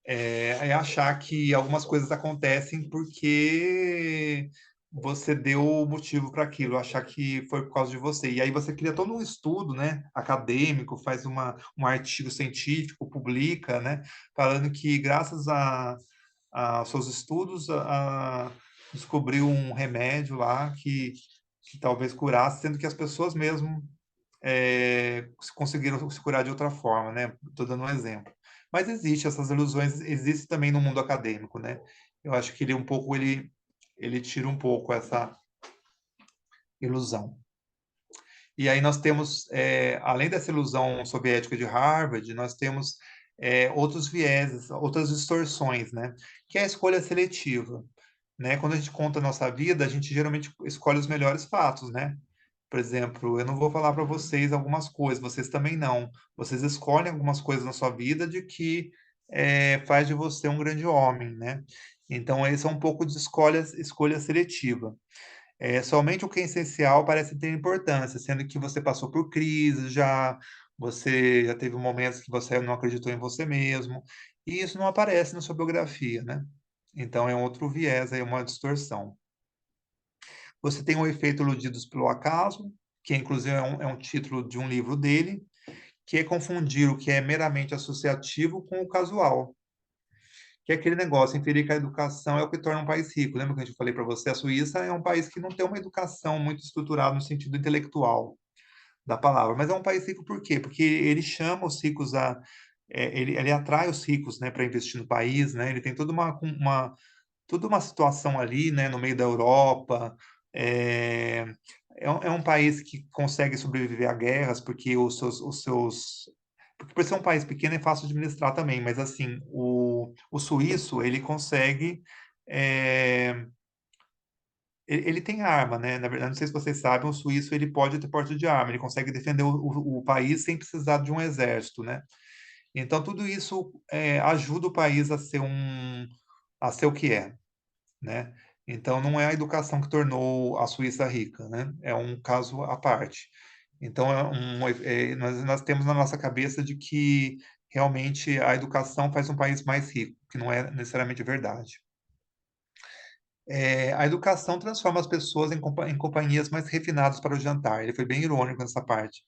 É achar que algumas coisas acontecem porque você deu o motivo para aquilo, achar que foi por causa de você. E aí você cria todo um estudo, né, acadêmico, faz um artigo científico, publica, né, falando que graças a seus estudos descobriu um remédio lá que talvez curasse, sendo que as pessoas mesmo conseguiram se curar de outra forma, né? Estou dando um exemplo. Mas existe essas ilusões, existe também no mundo acadêmico, né? Eu acho que ele tira um pouco essa ilusão. E aí nós temos, além dessa ilusão soviética de Harvard, nós temos outros vieses, outras distorções, né? Que é a escolha seletiva, né? Quando a gente conta a nossa vida, a gente geralmente escolhe os melhores fatos, né? Por exemplo, eu não vou falar para vocês algumas coisas, vocês também não. Vocês escolhem algumas coisas na sua vida de que faz de você um grande homem, né? Então, esse é um pouco de escolha seletiva. Somente o que é essencial parece ter importância, sendo que você passou por crises já, você já teve momentos que você não acreditou em você mesmo, e isso não aparece na sua biografia, né? Então, é um outro viés, aí, uma distorção. Você tem o efeito iludidos pelo acaso, que inclusive é um título de um livro dele, que é confundir o que é meramente associativo com o casual. Que é aquele negócio, inferir que a educação é o que torna um país rico. Lembra que eu falei para você? A Suíça é um país que não tem uma educação muito estruturada no sentido intelectual da palavra, mas é um país rico por quê? Porque ele chama os ricos ele atrai os ricos, né, para investir no país, né? Ele tem toda uma situação ali, né, no meio da Europa. É, é um país que consegue sobreviver a guerras, porque porque por ser um país pequeno é fácil de administrar também, mas assim, o suíço, ele consegue, é, ele tem arma, né? Na verdade, não sei se vocês sabem, o suíço, ele pode ter porte de arma, ele consegue defender o país sem precisar de um exército, né? Então, tudo isso ajuda o país a ser o que é, né? Então, não é a educação que tornou a Suíça rica, né? É um caso à parte. Então, nós temos na nossa cabeça de que realmente a educação faz um país mais rico, que não é necessariamente verdade. A educação transforma as pessoas em companhias mais refinadas para o jantar. Ele foi bem irônico nessa parte.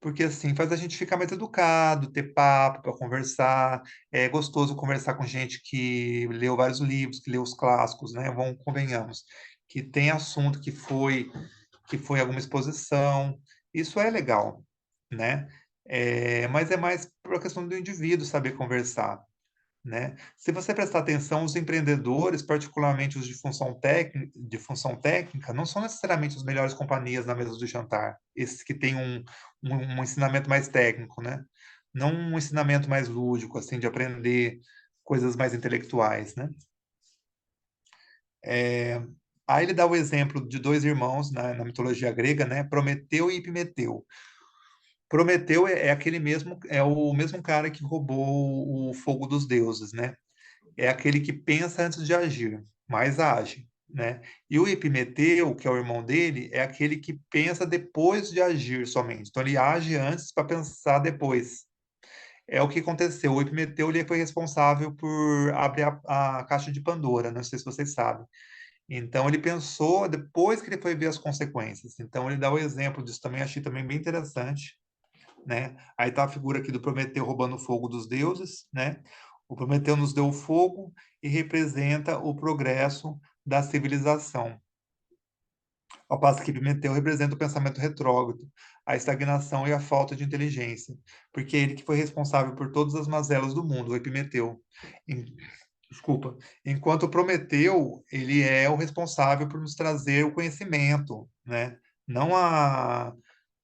Porque, assim, faz a gente ficar mais educado, ter papo para conversar. É gostoso conversar com gente que leu vários livros, que leu os clássicos, né? Vamos, convenhamos. Que tem assunto que foi alguma exposição. Isso é legal, né? Mas é mais por questão do indivíduo saber conversar, né? Se você prestar atenção, os empreendedores, particularmente os de função técnica, não são necessariamente as melhores companhias na mesa do jantar. Esses que têm um ensinamento mais técnico, né? Não um ensinamento mais lúdico, assim, de aprender coisas mais intelectuais, né? Aí ele dá o exemplo de dois irmãos na mitologia grega, né? Prometeu e Epimeteu. Prometeu é aquele mesmo, é o mesmo cara que roubou o fogo dos deuses, né? É aquele que pensa antes de agir, mas age, né? E o Epimeteu, que é o irmão dele, é aquele que pensa depois de agir somente. Então ele age antes para pensar depois. É o que aconteceu. O Epimeteu ele foi responsável por abrir a caixa de Pandora, não sei se vocês sabem. Então ele pensou depois que ele foi ver as consequências. Então ele dá o exemplo disso também, achei também bem interessante, né? Aí tá a figura aqui do Prometeu roubando o fogo dos deuses, né? O Prometeu nos deu o fogo e representa o progresso da civilização. Ao passo que Epimeteu representa o pensamento retrógrado, a estagnação e a falta de inteligência, porque é ele que foi responsável por todas as mazelas do mundo, o Epimeteu. Em- Desculpa. Enquanto o Prometeu, ele é o responsável por nos trazer o conhecimento, né? Não a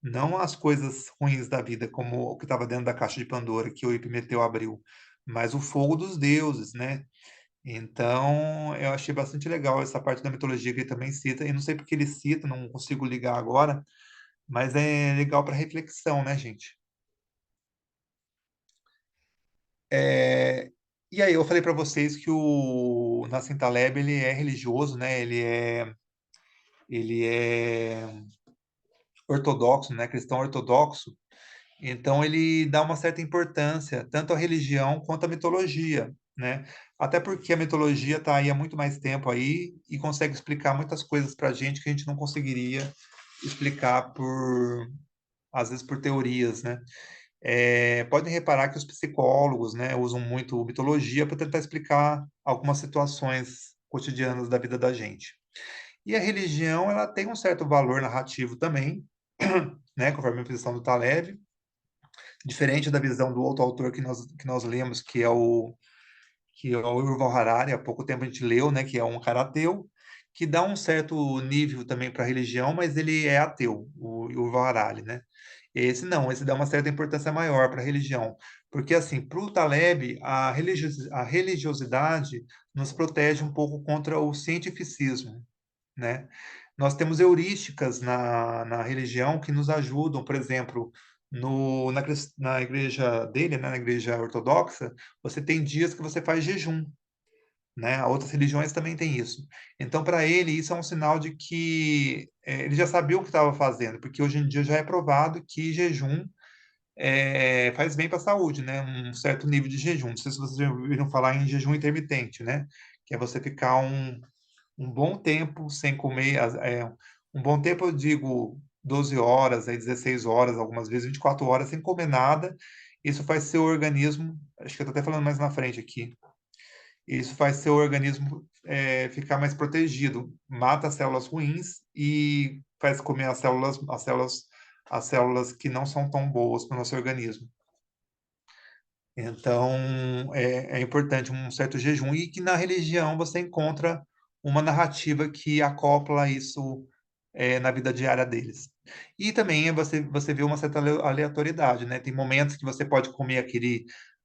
não as coisas ruins da vida, como o que estava dentro da caixa de Pandora, que o Epimeteu abriu, mas o fogo dos deuses, né? Então, eu achei bastante legal essa parte da mitologia que ele também cita, e não sei porque ele cita, não consigo ligar agora, mas é legal para reflexão, né, gente? É, E aí, eu falei para vocês que o Nassim Taleb, ele é religioso, né? Ele é ortodoxo, né? Cristão ortodoxo. Então, ele dá uma certa importância tanto à religião quanto à mitologia, né? Até porque a mitologia está aí há muito mais tempo aí e consegue explicar muitas coisas para a gente que a gente não conseguiria explicar às vezes, por teorias, né? Podem reparar que os psicólogos, né, usam muito mitologia para tentar explicar algumas situações cotidianas da vida da gente. E a religião, ela tem um certo valor narrativo também, né, conforme a posição do Taleb, diferente da visão do outro autor que nós lemos, que é o Yuval Harari. Há pouco tempo a gente leu, né, que é um cara ateu, que dá um certo nível também para a religião, mas ele é ateu, o Yuval Harari, né? Esse não, esse dá uma certa importância maior para a religião, porque assim, para o Taleb, a religiosidade nos protege um pouco contra o cientificismo, né? Nós temos heurísticas na religião que nos ajudam, por exemplo, na igreja dele, né, na igreja ortodoxa, você tem dias que você faz jejum, né? Outras religiões também têm isso. Então, para ele, isso é um sinal de que ele já sabia o que estava fazendo, porque hoje em dia já é provado que jejum faz bem para a saúde, né? Um certo nível de jejum. Não sei se vocês já ouviram falar em jejum intermitente, né? Que é você ficar um bom tempo sem comer, um bom tempo, eu digo 12 horas, aí 16 horas, algumas vezes 24 horas sem comer nada. Isso faz seu organismo, acho que eu estou até falando mais na frente aqui, isso faz seu organismo ficar mais protegido, mata as células ruins e faz comer as células que não são tão boas para o nosso organismo. Então, é importante um certo jejum e que na religião você encontra uma narrativa que acopla isso na vida diária deles. E também você vê uma certa aleatoriedade, né? Tem momentos que você pode comer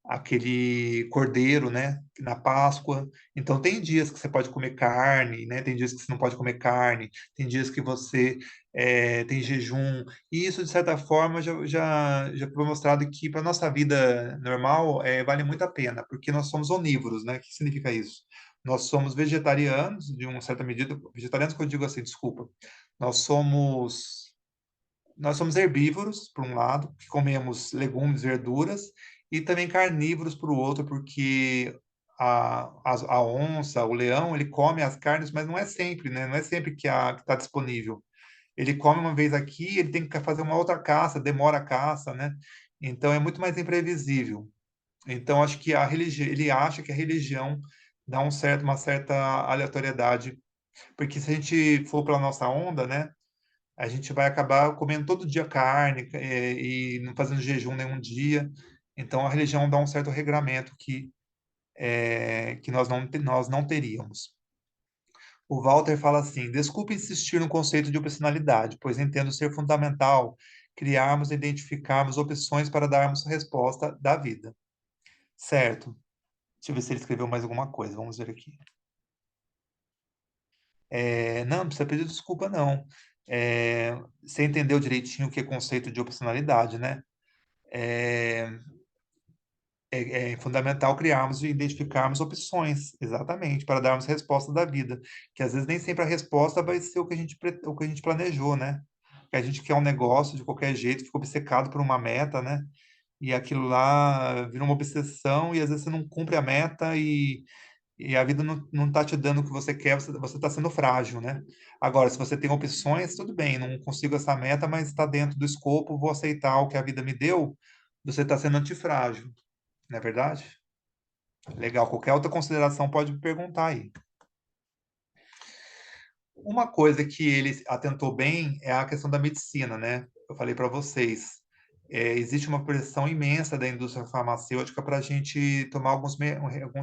aquele cordeiro, né? Na Páscoa. Então, tem dias que você pode comer carne, né? Tem dias que você não pode comer carne. Tem dias que você tem jejum. E isso, de certa forma, já foi mostrado que para a nossa vida normal vale muito a pena, porque nós somos onívoros, né? O que significa isso? Nós somos vegetarianos, de uma certa medida, vegetarianos que eu digo assim, desculpa. Nós somos, nós somos herbívoros, por um lado, que comemos legumes, verduras, e também carnívoros, por outro, porque a onça, o leão, ele come as carnes, mas não é sempre, né? Não é sempre que está disponível. Ele come uma vez aqui, ele tem que fazer uma outra caça, demora a caça, né? Então é muito mais imprevisível. Então acho que a religião, ele acha que a religião dá uma certa aleatoriedade, porque se a gente for pela nossa onda, né, a gente vai acabar comendo todo dia carne e não fazendo jejum nenhum dia. Então a religião dá um certo regramento que nós não teríamos. O Walter fala assim: desculpe insistir no conceito de opcionalidade, pois entendo ser fundamental criarmos e identificarmos opções para darmos resposta da vida. Certo. Deixa eu ver se ele escreveu mais alguma coisa. Vamos ver aqui. Não, não precisa pedir desculpa, não. Você entendeu direitinho o que é conceito de opcionalidade, né? É, é fundamental criarmos e identificarmos opções, exatamente, para darmos resposta da vida. Que às vezes nem sempre a resposta vai ser o que a gente planejou, né? Que a gente quer um negócio de qualquer jeito, fica obcecado por uma meta, né? E aquilo lá vira uma obsessão e às vezes você não cumpre a meta e a vida não tá te dando o que você quer, você está sendo frágil, né? Agora, se você tem opções, tudo bem, não consigo essa meta, mas está dentro do escopo, vou aceitar o que a vida me deu, você está sendo antifrágil, não é verdade? Legal, qualquer outra consideração pode me perguntar aí. Uma coisa que ele atentou bem é a questão da medicina, né? Eu falei para vocês, existe uma pressão imensa da indústria farmacêutica para a gente tomar alguns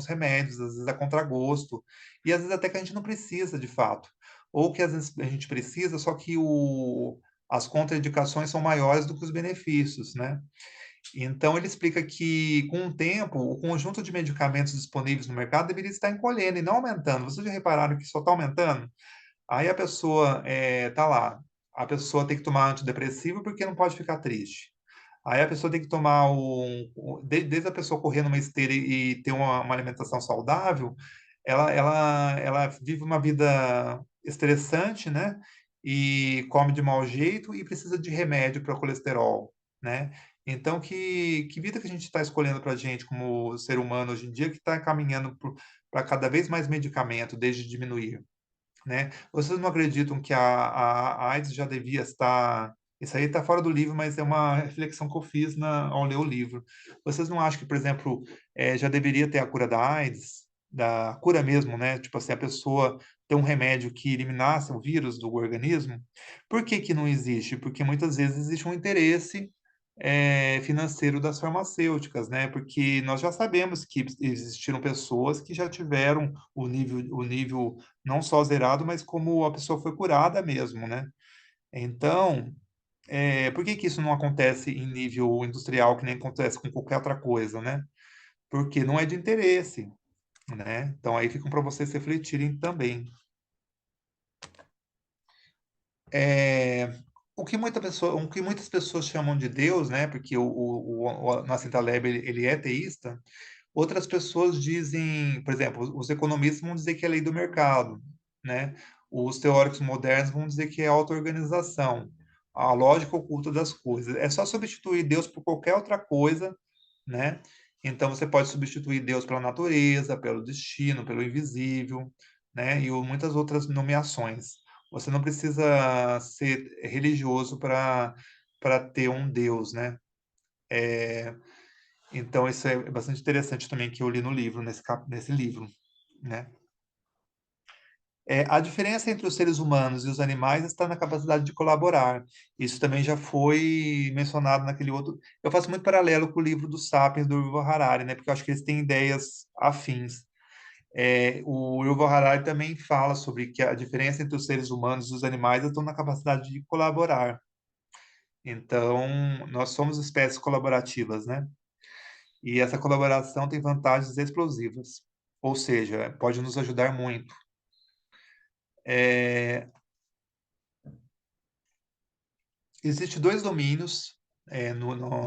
remédios, às vezes a contragosto, e às vezes até que a gente não precisa de fato. Ou que às vezes a gente precisa, só que as contraindicações são maiores do que os benefícios, né? Então, ele explica que, com o tempo, o conjunto de medicamentos disponíveis no mercado deveria estar encolhendo e não aumentando. Vocês já repararam que só está aumentando? Aí a pessoa tá lá, a pessoa tem que tomar antidepressivo porque não pode ficar triste. Aí a pessoa tem que tomar desde a pessoa correr numa esteira e ter uma alimentação saudável, ela vive uma vida estressante, né? E come de mau jeito e precisa de remédio para colesterol, né? Então, que vida que a gente está escolhendo para a gente como ser humano hoje em dia que está caminhando para cada vez mais medicamento, desde diminuir, né? Vocês não acreditam que a AIDS já devia estar. Isso aí está fora do livro, mas é uma reflexão que eu fiz ao ler o livro. Vocês não acham que, por exemplo, já deveria ter a cura da AIDS, da cura mesmo, né? Tipo assim, a pessoa ter um remédio que eliminasse o vírus do organismo? Por que que não existe? Porque muitas vezes existe um interesse financeiro das farmacêuticas, né? Porque nós já sabemos que existiram pessoas que já tiveram o nível não só zerado, mas como a pessoa foi curada mesmo, né? Então, por que que isso não acontece em nível industrial, que nem acontece com qualquer outra coisa, né? Porque não é de interesse, né? Então, aí ficam para vocês refletirem também. É, o que muitas pessoas chamam de Deus, né? Porque o Nassim Taleb ele é teísta. Outras pessoas dizem, por exemplo, os economistas vão dizer que é lei do mercado, né? Os teóricos modernos vão dizer que é auto-organização, a lógica oculta das coisas. É só substituir Deus por qualquer outra coisa, né? Então você pode substituir Deus pela natureza, pelo destino, pelo invisível, né? E muitas outras nomeações. Você não precisa ser religioso para ter um Deus, né? Então isso é bastante interessante também que eu li no livro, nesse livro, né? A diferença entre os seres humanos e os animais está na capacidade de colaborar. Isso também já foi mencionado naquele outro. Eu faço muito paralelo com o livro do Sapiens, do Yuval Harari, né? Porque eu acho que eles têm ideias afins. O Yuval Harari também fala sobre que a diferença entre os seres humanos e os animais está na capacidade de colaborar. Então, nós somos espécies colaborativas, né? E essa colaboração tem vantagens explosivas. Ou seja, pode nos ajudar muito. É, Existem dois domínios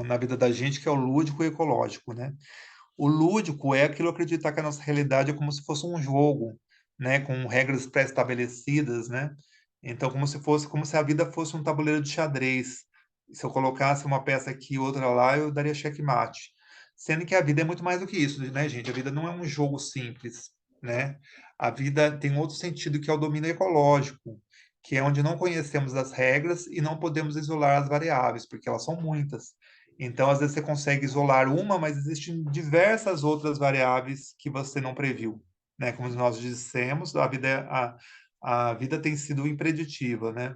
na vida da gente, que é o lúdico e o ecológico, né? O lúdico é aquilo acreditar que a nossa realidade é como se fosse um jogo, né? Com regras pré-estabelecidas, né? Então, como se a vida fosse um tabuleiro de xadrez. Se eu colocasse uma peça aqui e outra lá, eu daria checkmate. Sendo que a vida é muito mais do que isso, né, gente? A vida não é um jogo simples, né? A vida tem outro sentido, que é o domínio ecológico, que é onde não conhecemos as regras e não podemos isolar as variáveis, porque elas são muitas. Então, às vezes você consegue isolar uma, mas existem diversas outras variáveis que você não previu, né? Como nós dissemos, a vida tem sido impreditiva, né?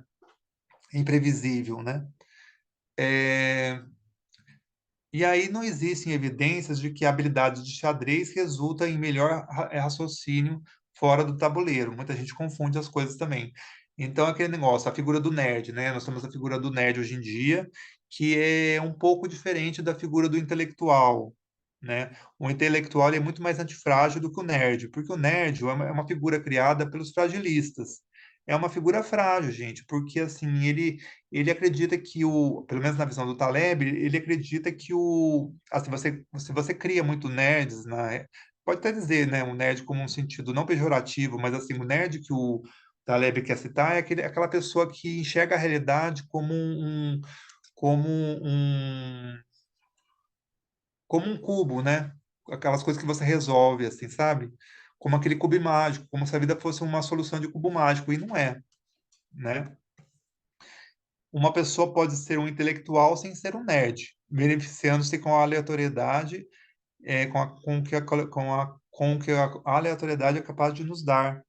Imprevisível, né? É, E aí não existem evidências de que a habilidade de xadrez resulta em melhor raciocínio fora do tabuleiro. Muita gente confunde as coisas também. Então, aquele negócio, a figura do nerd, né? Nós temos a figura do nerd hoje em dia, que é um pouco diferente da figura do intelectual, né? O intelectual ele é muito mais antifrágil do que o nerd, porque o nerd é uma figura criada pelos fragilistas. É uma figura frágil, gente, porque assim, ele acredita que pelo menos na visão do Taleb, ele acredita que assim, se você cria muito nerds, pode até dizer, né, um nerd como um sentido não pejorativo, mas assim, o nerd que o Taleb quer citar é aquela pessoa que enxerga a realidade como um, como um cubo, né? Aquelas coisas que você resolve, assim, sabe? Como aquele cubo mágico, como se a vida fosse uma solução de cubo mágico, e não é, né? Uma pessoa pode ser um intelectual sem ser um nerd, beneficiando-se com a aleatoriedade, com que a aleatoriedade é capaz de nos dar,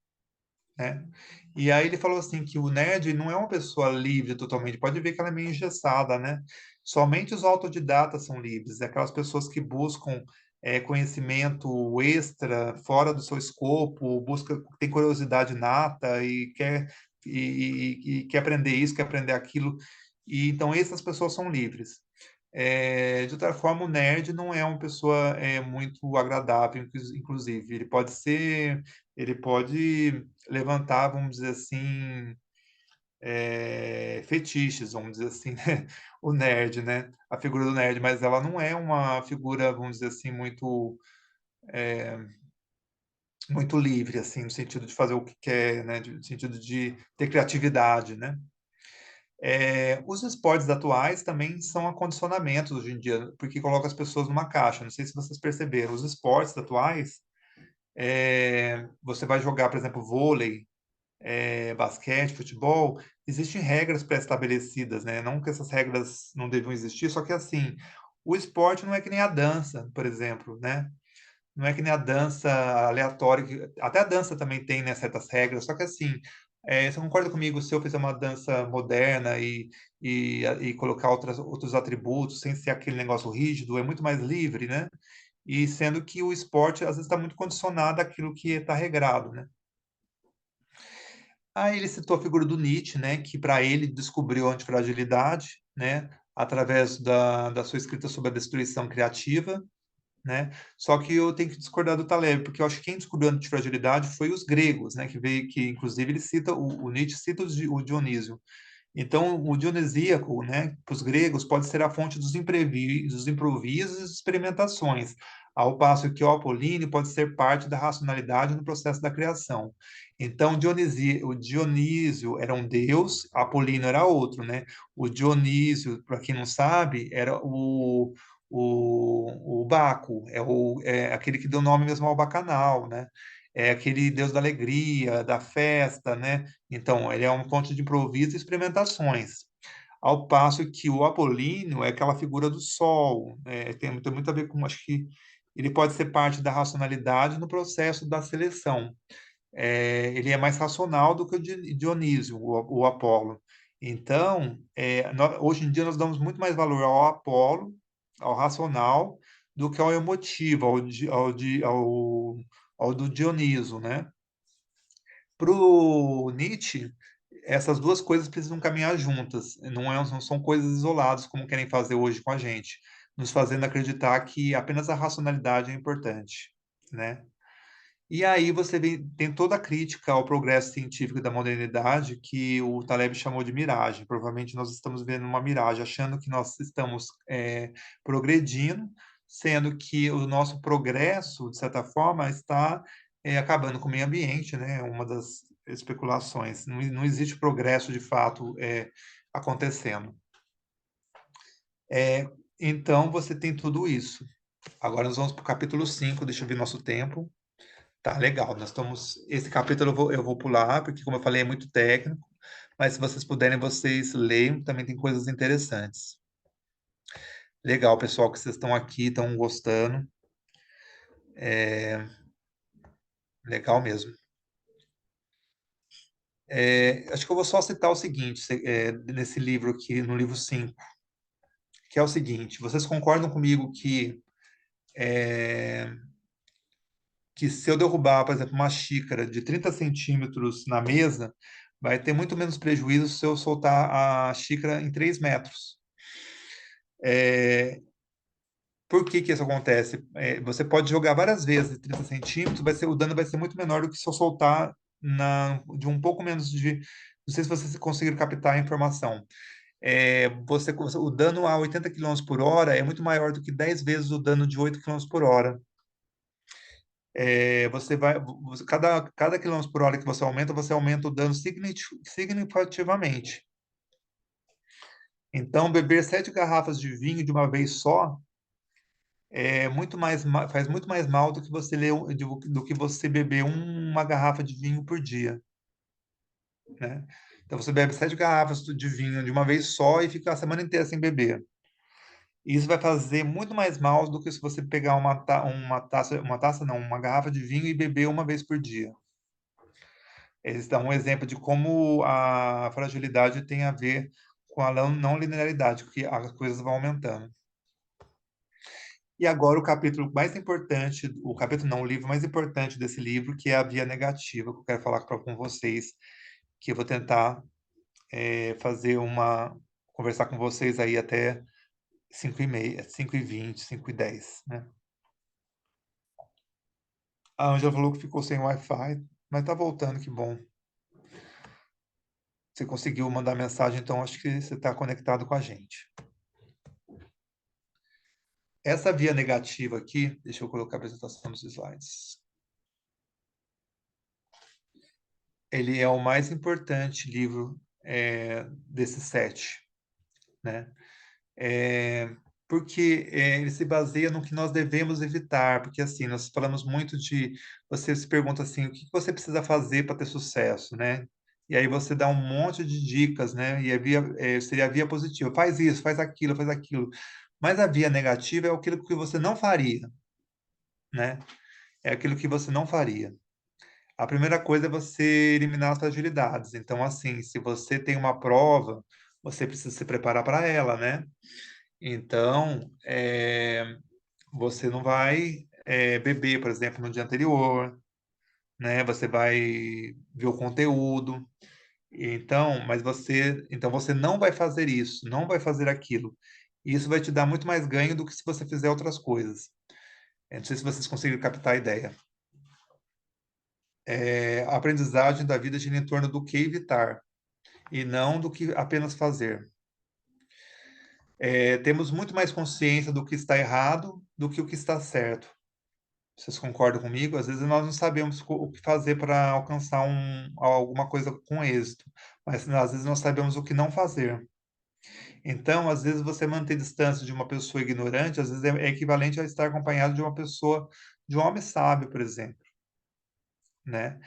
né? E aí ele falou assim que o nerd não é uma pessoa livre totalmente, pode ver que ela é meio engessada, né? Somente os autodidatas são livres, aquelas pessoas que buscam conhecimento extra, fora do seu escopo, tem curiosidade nata e quer aprender isso, quer aprender aquilo. E então essas pessoas são livres. De outra forma, o nerd não é uma pessoa muito agradável, inclusive. Ele pode levantar, vamos dizer assim, fetiches, vamos dizer assim, né? O nerd, né? A figura do nerd, mas ela não é uma figura, vamos dizer assim, muito livre, assim, no sentido de fazer o que quer, né? No sentido de ter criatividade, né? Os esportes atuais também são acondicionamentos hoje em dia, porque colocam as pessoas numa caixa. Não sei se vocês perceberam. Os esportes atuais, você vai jogar, por exemplo, vôlei, basquete, futebol, existem regras pré-estabelecidas, né? Não que essas regras não devam existir, só que assim, o esporte não é que nem a dança, por exemplo, né? Não é que nem a dança aleatória, até a dança também tem, né, certas regras, só que assim, você concorda comigo se eu fizer uma dança moderna e colocar outros atributos, sem ser aquele negócio rígido, é muito mais livre, né? E sendo que o esporte, às vezes, está muito condicionado àquilo que está regrado, né? Aí ele citou a figura do Nietzsche, né, que para ele descobriu a antifragilidade, né, através da sua escrita sobre a destruição criativa, né? Só que eu tenho que discordar do Taleb, porque eu acho que quem descobriu a antifragilidade foi os gregos, né? Que inclusive ele cita o Nietzsche cita o Dionísio. Então, o dionisíaco, né, para os gregos, pode ser a fonte dos improvisos e experimentações, ao passo que o apolíneo pode ser parte da racionalidade no processo da criação. Então, o Dionísio era um deus, Apolíneo era outro, né? O Dionísio, para quem não sabe, era o Baco, é aquele que deu nome mesmo ao bacanal, né? É aquele deus da alegria, da festa, né? Então, ele é um ponto de improviso e experimentações. Ao passo que o Apolíneo é aquela figura do sol, né? Tem muito a ver com, acho que ele pode ser parte da racionalidade no processo da seleção. Ele é mais racional do que o Dionísio, o Apolo. Então, hoje em dia nós damos muito mais valor ao Apolo, ao racional, do que ao emotivo, ao do Dioniso, né? Para o Nietzsche, essas duas coisas precisam caminhar juntas, não são coisas isoladas como querem fazer hoje com a gente, nos fazendo acreditar que apenas a racionalidade é importante, né? E aí tem toda a crítica ao progresso científico da modernidade que o Taleb chamou de miragem. Provavelmente nós estamos vendo uma miragem, achando que nós estamos progredindo, sendo que o nosso progresso, de certa forma, está acabando com o meio ambiente, né? Uma das especulações. Não existe progresso de fato acontecendo. Então, você tem tudo isso. Agora nós vamos para o capítulo 5, deixa eu ver nosso tempo. Tá, legal. Nós estamos. Esse capítulo eu vou pular, porque, como eu falei, é muito técnico, mas se vocês puderem, vocês leiam, também tem coisas interessantes. Legal, pessoal, que vocês estão aqui, estão gostando. Legal mesmo. Acho que eu vou só citar o seguinte, nesse livro aqui, no livro 5, que é o seguinte: vocês concordam comigo que se eu derrubar, por exemplo, uma xícara de 30 centímetros na mesa, vai ter muito menos prejuízo se eu soltar a xícara em 3 metros? É, Por que que isso acontece? Você pode jogar várias vezes 30 centímetros, o dano vai ser muito menor do que se eu soltar de um pouco menos de. Não sei se vocês conseguiram captar a informação. O dano a 80 quilômetros por hora é muito maior do que 10 vezes o dano de 8 quilômetros por hora. Cada quilômetro por hora que você aumenta o dano significativamente. Então, beber 7 garrafas de vinho de uma vez só faz muito mais mal do que do que você beber uma garrafa de vinho por dia, né? Então você bebe 7 garrafas de vinho de uma vez só e fica a semana inteira sem beber. Isso vai fazer muito mais mal do que se você pegar uma taça não, uma garrafa de vinho e beber uma vez por dia. Eles dão um exemplo de como a fragilidade tem a ver com a não linearidade, que as coisas vão aumentando. E agora o capítulo mais importante, o capítulo não, o livro mais importante desse livro, que é a via negativa, que eu quero falar com vocês, que eu vou tentar conversar com vocês aí até 5h30, 5h20, 5h10, né? A Ângela falou que ficou sem Wi-Fi, mas tá voltando, que bom. Você conseguiu mandar mensagem, então acho que você está conectado com a gente. Essa via negativa aqui, deixa eu colocar a apresentação dos slides. Ele é o mais importante livro desses 7, né? Porque ele se baseia no que nós devemos evitar, porque assim, nós falamos muito você se pergunta assim, o que você precisa fazer para ter sucesso, né? E aí você dá um monte de dicas, né? E seria a via positiva, faz isso, faz aquilo, faz aquilo. Mas a via negativa é aquilo que você não faria, né? É aquilo que você não faria. A primeira coisa é você eliminar as fragilidades. Então, assim, se você tem uma prova, você precisa se preparar para ela, né? Então, você não vai beber, por exemplo, no dia anterior, né? Você vai ver o conteúdo. Então você não vai fazer isso, não vai fazer aquilo. Isso vai te dar muito mais ganho do que se você fizer outras coisas. Não sei se vocês conseguiram captar a ideia. A aprendizagem da vida gira em torno do que evitar. e não do que apenas fazer. Temos muito mais consciência do que está errado do que o que está certo. Vocês concordam comigo? Às vezes nós não sabemos o que fazer para alcançar alguma coisa com êxito, mas às vezes nós sabemos o que não fazer. Então, às vezes você manter distância de uma pessoa ignorante, às vezes é equivalente a estar acompanhado de uma pessoa, de um homem sábio, por exemplo, né?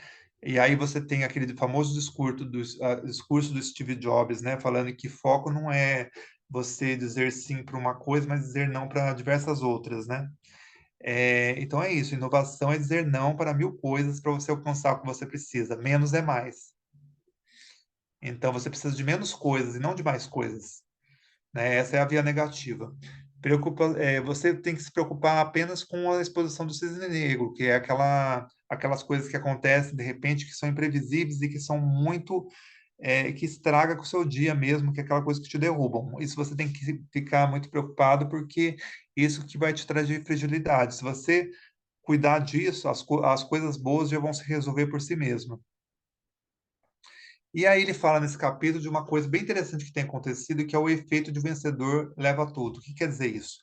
E aí você tem aquele famoso discurso do Steve Jobs, né, falando que foco não é você dizer sim para uma coisa, mas dizer não para diversas outras, né? Então é isso, inovação é dizer não para 1000 coisas para você alcançar o que você precisa. Menos é mais. Então você precisa de menos coisas e não de mais coisas, né? Essa é a via negativa. Você tem que se preocupar apenas com a exposição do cisne negro, que é aquelas coisas que acontecem de repente, que são imprevisíveis e que são muito, que estraga com o seu dia mesmo, que é aquela coisa que te derrubam. Isso você tem que ficar muito preocupado, porque isso que vai te trazer fragilidade. Se você cuidar disso, as coisas boas já vão se resolver por si mesmo. E aí ele fala nesse capítulo de uma coisa bem interessante que tem acontecido, que é o efeito de vencedor leva a tudo. O que quer dizer isso?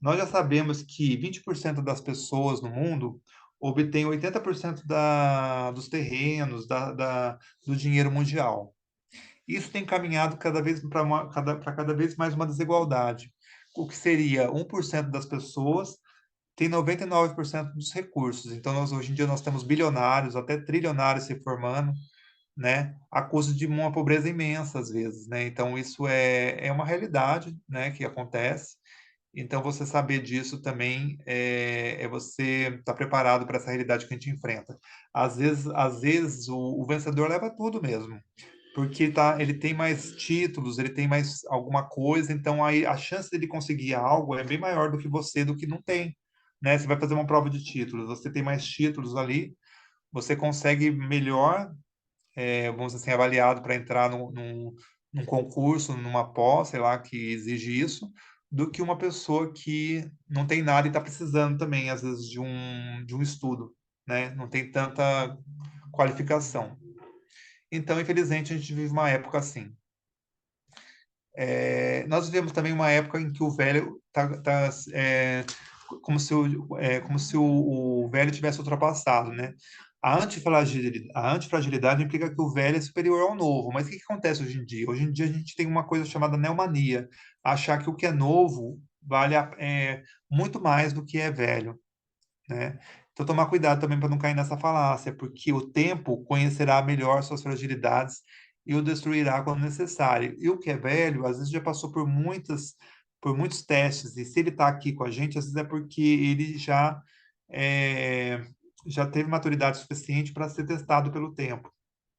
Nós já sabemos que 20% das pessoas no mundo obtêm 80% dos terrenos, do dinheiro mundial. Isso tem caminhado cada vez mais uma desigualdade. O que seria 1% das pessoas tem 99% dos recursos. Então, hoje em dia, nós temos bilionários, até trilionários se formando, né, a custo de uma pobreza imensa, às vezes, né? Então, isso é uma realidade, né, que acontece. Então, você saber disso também é você estar preparado para essa realidade que a gente enfrenta. Às vezes o vencedor leva tudo mesmo, porque ele tem mais títulos, ele tem mais alguma coisa, então aí a chance dele conseguir algo é bem maior do que você, do que não tem, né? Você vai fazer uma prova de títulos, você tem mais títulos ali, você consegue melhor, vamos dizer assim, avaliado para entrar num concurso, numa pós, sei lá, que exige isso, do que uma pessoa que não tem nada e está precisando também, às vezes, de um estudo, né? Não tem tanta qualificação. Então, infelizmente, a gente vive uma época assim. Nós vivemos também uma época em que o velho como se o velho tivesse ultrapassado, né? A antifragilidade implica que o velho é superior ao novo. Mas o que acontece hoje em dia? Hoje em dia a gente tem uma coisa chamada neomania, achar que o que é novo vale muito mais do que é velho, né? Então, tomar cuidado também para não cair nessa falácia, porque o tempo conhecerá melhor suas fragilidades e o destruirá quando necessário. E o que é velho, às vezes já passou por muitos testes, e se ele está aqui com a gente, às vezes é porque ele é, já teve maturidade suficiente para ser testado pelo tempo,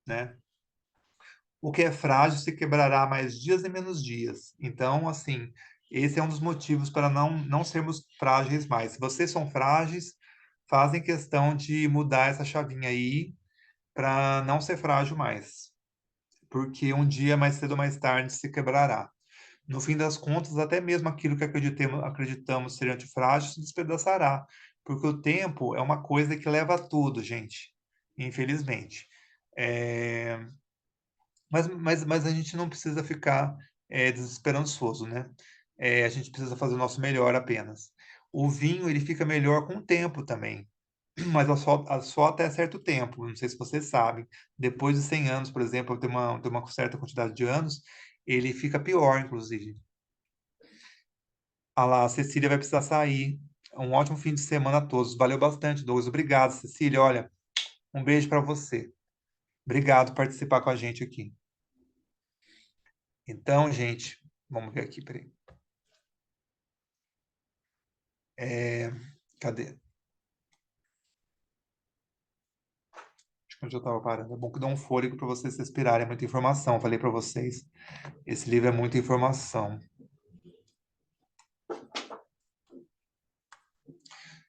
né? O que é frágil se quebrará mais dias e menos dias. Então, assim, esse é um dos motivos para não sermos frágeis mais. Se vocês são frágeis, fazem questão de mudar essa chavinha aí para não ser frágil mais. Porque um dia, mais cedo ou mais tarde, se quebrará. No fim das contas, até mesmo aquilo que acreditamos ser antifrágil se despedaçará. Porque o tempo é uma coisa que leva a tudo, gente. Infelizmente. É, mas a gente não precisa ficar desesperançoso, né? A gente precisa fazer o nosso melhor apenas. O vinho, ele fica melhor com o tempo também, mas só até certo tempo. Não sei se vocês sabem. Depois de 100 anos, por exemplo, tem uma certa quantidade de anos, ele fica pior, inclusive. Ah lá, a Cecília vai precisar sair. Um ótimo fim de semana a todos. Valeu bastante, Douglas. Obrigado, Cecília. Olha, um beijo para você. Obrigado por participar com a gente aqui. Então, gente, vamos ver aqui, peraí. Cadê? Acho que onde eu estava parando. É bom que dá um fôlego para vocês respirarem. É muita informação. Falei para vocês. Esse livro é muita informação.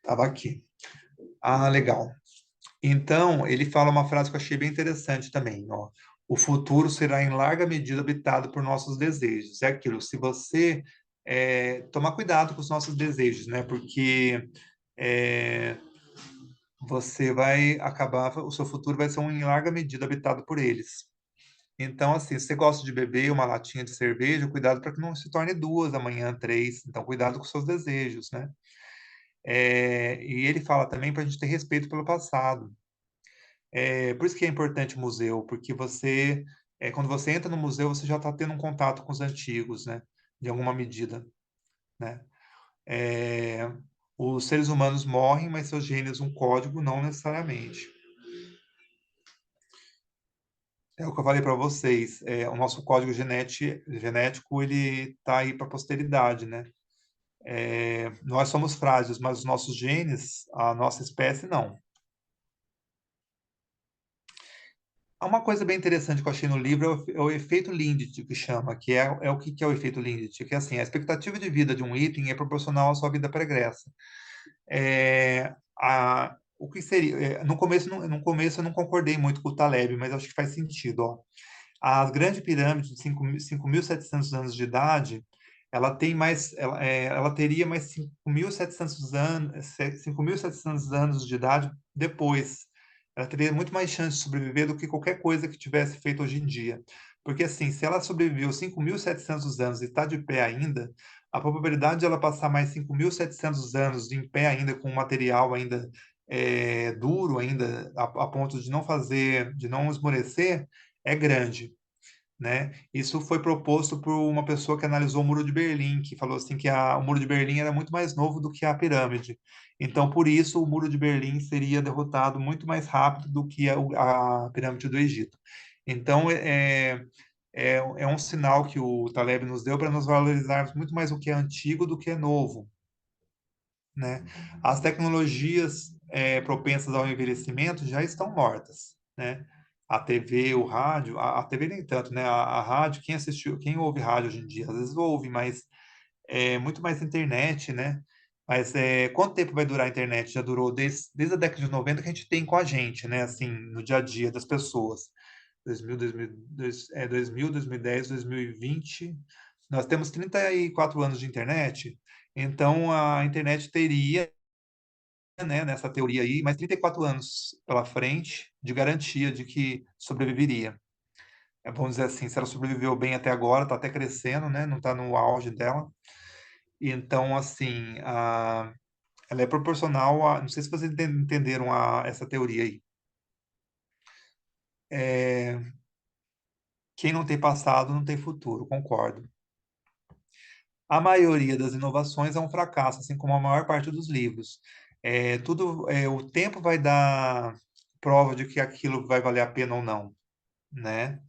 Tava aqui. Ah, legal. Então, ele fala uma frase que eu achei bem interessante também, ó. O futuro será em larga medida habitado por nossos desejos. É aquilo, se você tomar cuidado com os nossos desejos, né? Porque é, você vai acabar, o seu futuro vai ser em larga medida habitado por eles. Então, assim, se você gosta de beber uma latinha de cerveja, cuidado para que não se torne 2 amanhã, 3. Então, cuidado com seus desejos, né? E ele fala também para a gente ter respeito pelo passado. Por isso que é importante o museu, porque quando você entra no museu, você já está tendo um contato com os antigos, né? De alguma medida, né? É, os seres humanos morrem, mas seus genes um código, não necessariamente. É o que eu falei para vocês. O nosso código genético ele está aí para a posteridade, né? Nós somos frágeis, mas os nossos genes, a nossa espécie, não. Há uma coisa bem interessante que eu achei no livro é o efeito Lindt, que chama, que é o que é o efeito Lindt, que é assim, a expectativa de vida de um item é proporcional à sua vida pregressa. O que seria? No começo eu não concordei muito com o Taleb, mas acho que faz sentido, ó. A Grande Pirâmide, de 5.700 anos de idade, ela teria mais 5.700 anos de idade depois. Ela teria muito mais chance de sobreviver do que qualquer coisa que tivesse feito hoje em dia. Porque, assim, se ela sobreviveu 5.700 anos e está de pé ainda, a probabilidade de ela passar mais 5.700 anos em pé ainda, com um material ainda duro, ainda a ponto de não esmorecer, é grande, né? Isso foi proposto por uma pessoa que analisou o Muro de Berlim, que falou assim que o Muro de Berlim era muito mais novo do que a pirâmide. Então, por isso, o Muro de Berlim seria derrotado muito mais rápido do que a pirâmide do Egito. Então, é um sinal que o Taleb nos deu para nos valorizarmos muito mais o que é antigo do que é novo, né? As tecnologias propensas ao envelhecimento já estão mortas, né? A TV, o rádio, a TV nem tanto, né? A rádio, quem ouve rádio hoje em dia? Às vezes ouve, mas é muito mais internet, né? Mas quanto tempo vai durar a internet? Já durou desde a década de 90 que a gente tem com a gente, né? Assim, no dia a dia das pessoas. 2010, 2020. Nós temos 34 anos de internet, então a internet teria, né, nessa teoria aí, mais 34 anos pela frente de garantia de que sobreviveria. Vamos dizer assim, se ela sobreviveu bem até agora, está até crescendo, né, não está no auge dela. Então, assim, ela é proporcional a. Não sei se vocês entenderam essa teoria aí. Quem não tem passado não tem futuro, concordo. A maioria das inovações é um fracasso, assim como a maior parte dos livros. O tempo vai dar prova de que aquilo vai valer a pena ou não, né?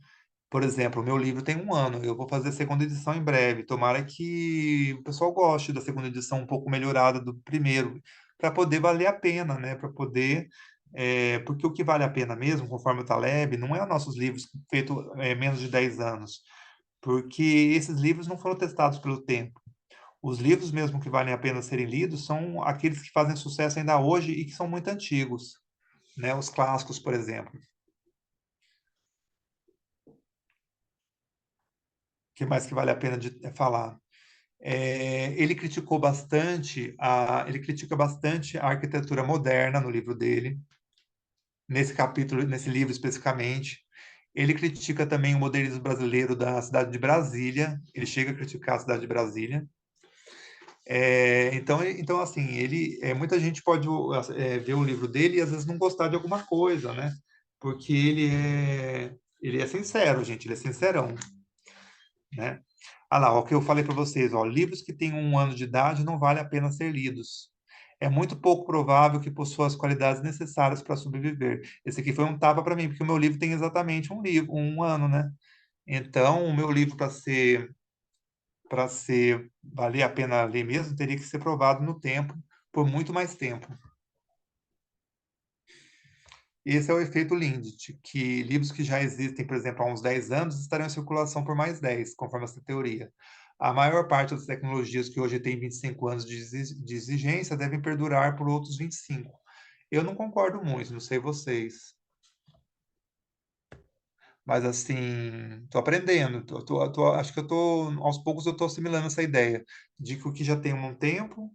Por exemplo, o meu livro tem 1 ano, eu vou fazer a segunda edição em breve. Tomara que o pessoal goste da segunda edição um pouco melhorada do primeiro, para poder valer a pena, né? Porque o que vale a pena mesmo, conforme o Taleb, não é os nossos livros feitos menos de 10 anos, porque esses livros não foram testados pelo tempo. Os livros mesmo que valem a pena serem lidos são aqueles que fazem sucesso ainda hoje e que são muito antigos, né? Os clássicos, por exemplo. O que mais que vale a pena falar? Ele critica bastante a arquitetura moderna no livro dele, nesse capítulo, nesse livro especificamente. Ele critica também o modernismo brasileiro da cidade de Brasília. Ele chega a criticar a cidade de Brasília. Então, assim, muita gente pode ver o livro dele e às vezes não gostar de alguma coisa, né? Porque ele é sincero, gente, ele é sincerão, né? Ah lá, o que eu falei para vocês, ó, livros que têm 1 ano de idade não vale a pena ser lidos. É muito pouco provável que possua as qualidades necessárias para sobreviver. Esse aqui foi um tapa para mim, porque o meu livro tem exatamente 1 ano, né? Então, o meu livro para ser valer a pena ler mesmo, teria que ser provado no tempo, por muito mais tempo. Esse é o efeito Lindt, que livros que já existem, por exemplo, há uns 10 anos, estarão em circulação por mais 10, conforme essa teoria. A maior parte das tecnologias que hoje têm 25 anos de exigência devem perdurar por outros 25. Eu não concordo muito, não sei vocês. Mas, assim, estou aprendendo. Acho que aos poucos eu estou assimilando essa ideia de que o que já tem um tempo,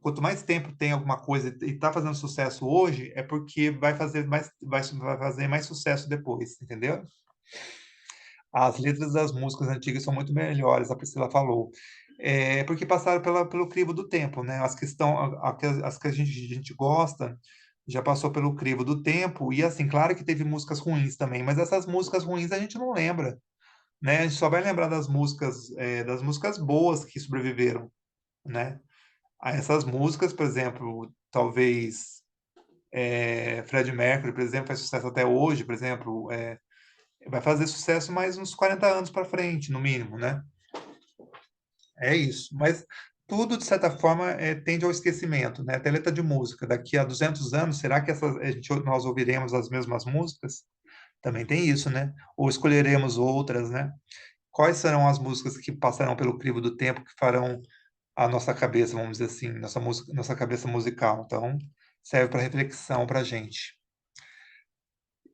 quanto mais tempo tem alguma coisa e está fazendo sucesso hoje, é porque vai fazer mais sucesso depois, entendeu? As letras das músicas antigas são muito melhores, a Priscila falou. Porque passaram pelo crivo do tempo, né? As que estão, as que a gente gosta já passou pelo crivo do tempo, e assim, claro que teve músicas ruins também, mas essas músicas ruins a gente não lembra, né? A gente só vai lembrar das músicas boas que sobreviveram, né? A essas músicas, por exemplo, talvez Freddie Mercury, por exemplo, faz sucesso até hoje, por exemplo, vai fazer sucesso mais uns 40 anos para frente, no mínimo, né? É isso. Mas tudo, de certa forma, tende ao esquecimento, né? Até letra de música. Daqui a 200 anos, será que nós ouviremos as mesmas músicas? Também tem isso, né? Ou escolheremos outras, né? Quais serão as músicas que passarão pelo crivo do tempo que farão a nossa cabeça, vamos dizer assim, nossa cabeça musical? Então, serve para reflexão para a gente.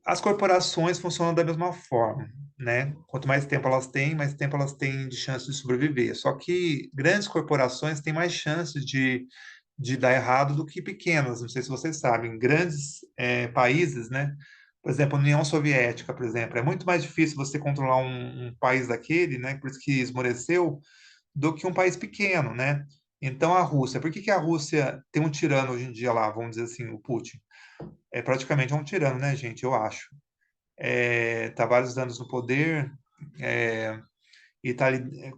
As corporações funcionam da mesma forma, né? Quanto mais tempo elas têm de chance de sobreviver. Só que grandes corporações têm mais chances de dar errado do que pequenas. Não sei se vocês sabem. Grandes países, né? Por exemplo, a União Soviética, por exemplo, é muito mais difícil você controlar um país daquele, né? Por isso que esmoreceu, do que um país pequeno, né? Então, a Rússia. Por que que a Rússia tem um tirano hoje em dia lá, vamos dizer assim, o Putin? É praticamente um tirano, né, gente? Eu acho. Tá vários anos no poder, é, e tá ali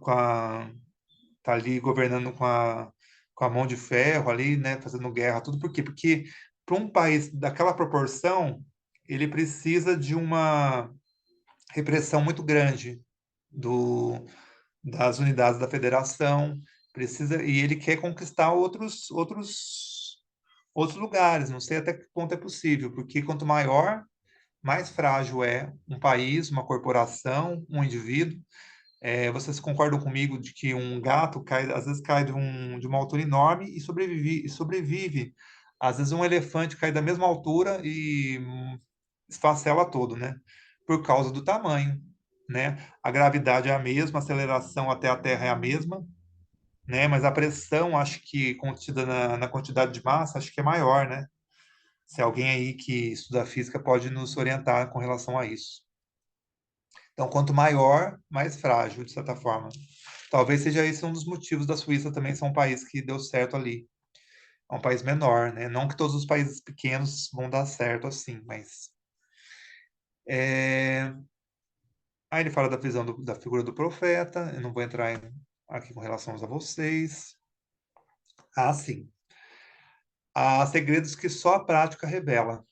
tá ali governando com a mão de ferro ali, né, fazendo guerra, tudo por quê? Porque para um país daquela proporção, ele precisa de uma repressão muito grande do, das unidades da federação, precisa, e ele quer conquistar outros lugares, não sei até que ponto é possível, porque quanto maior, mais frágil é um país, uma corporação, um indivíduo. Vocês concordam comigo de que um gato cai, às vezes cai de uma altura enorme e sobrevive. Às vezes um elefante cai da mesma altura e esfacela todo, né? Por causa do tamanho, né? A gravidade é a mesma, a aceleração até a Terra é a mesma, né? Mas a pressão, acho que contida na quantidade de massa, acho que é maior, né? Se alguém aí que estuda física pode nos orientar com relação a isso. Então, quanto maior, mais frágil, de certa forma. Talvez seja esse um dos motivos da Suíça também ser um país que deu certo ali. É um país menor, né? Não que todos os países pequenos vão dar certo assim, mas... Aí ele fala da visão da figura do profeta. Eu não vou entrar aqui com relação a vocês. Ah, sim. Há segredos que só a prática revela,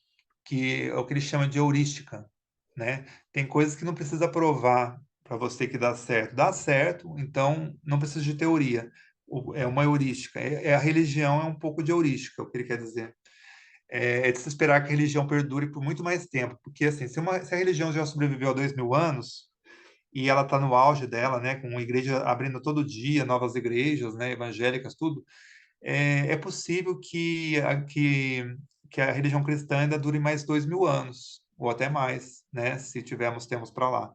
que é o que ele chama de heurística, né? Tem coisas que não precisa provar para você que dá certo. Dá certo, então não precisa de teoria. É uma heurística. A religião é um pouco de heurística, é o que ele quer dizer. É de se esperar que a religião perdure por muito mais tempo, porque assim, se a religião já sobreviveu a 2000 anos e ela está no auge dela, né, com a igreja abrindo todo dia, novas igrejas, né, evangélicas, tudo, é possível que a religião cristã ainda dure mais 2000 anos, ou até mais, né, se tivermos tempos para lá,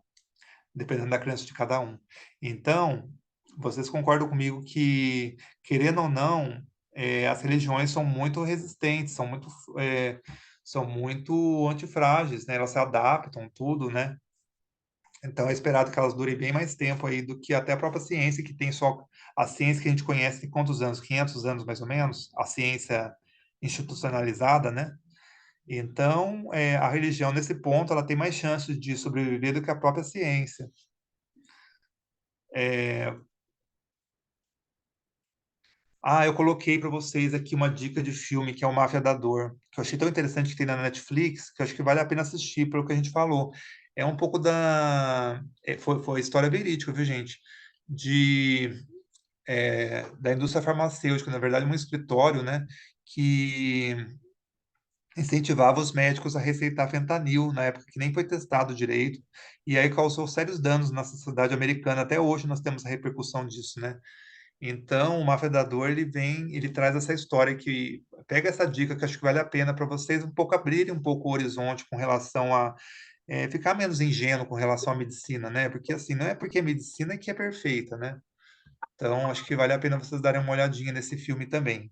dependendo da crença de cada um. Então, vocês concordam comigo que, querendo ou não, as religiões são muito resistentes, são muito antifrágeis, né? Elas se adaptam, tudo, né? Então é esperado que elas durem bem mais tempo aí do que até a própria ciência, que tem só a ciência que a gente conhece tem quantos anos? 500 anos mais ou menos? A ciência institucionalizada, né? Então, a religião, nesse ponto, ela tem mais chances de sobreviver do que a própria ciência. Eu coloquei para vocês aqui uma dica de filme que é o Máfia da Dor, que eu achei tão interessante que tem na Netflix, que eu acho que vale a pena assistir pelo que a gente falou. É um pouco foi história verídica, viu, gente? De da indústria farmacêutica, na verdade, um escritório, né, que incentivava os médicos a receitar fentanil na época que nem foi testado direito, e aí causou sérios danos na sociedade americana. Até hoje nós temos a repercussão disso, né? Então, o Máfia da Dor, ele traz essa história que pega essa dica que acho que vale a pena para vocês um pouco abrirem um pouco o horizonte com relação a ficar menos ingênuo com relação à medicina, né? Porque assim, não é porque é medicina que é perfeita, né? Então, acho que vale a pena vocês darem uma olhadinha nesse filme também.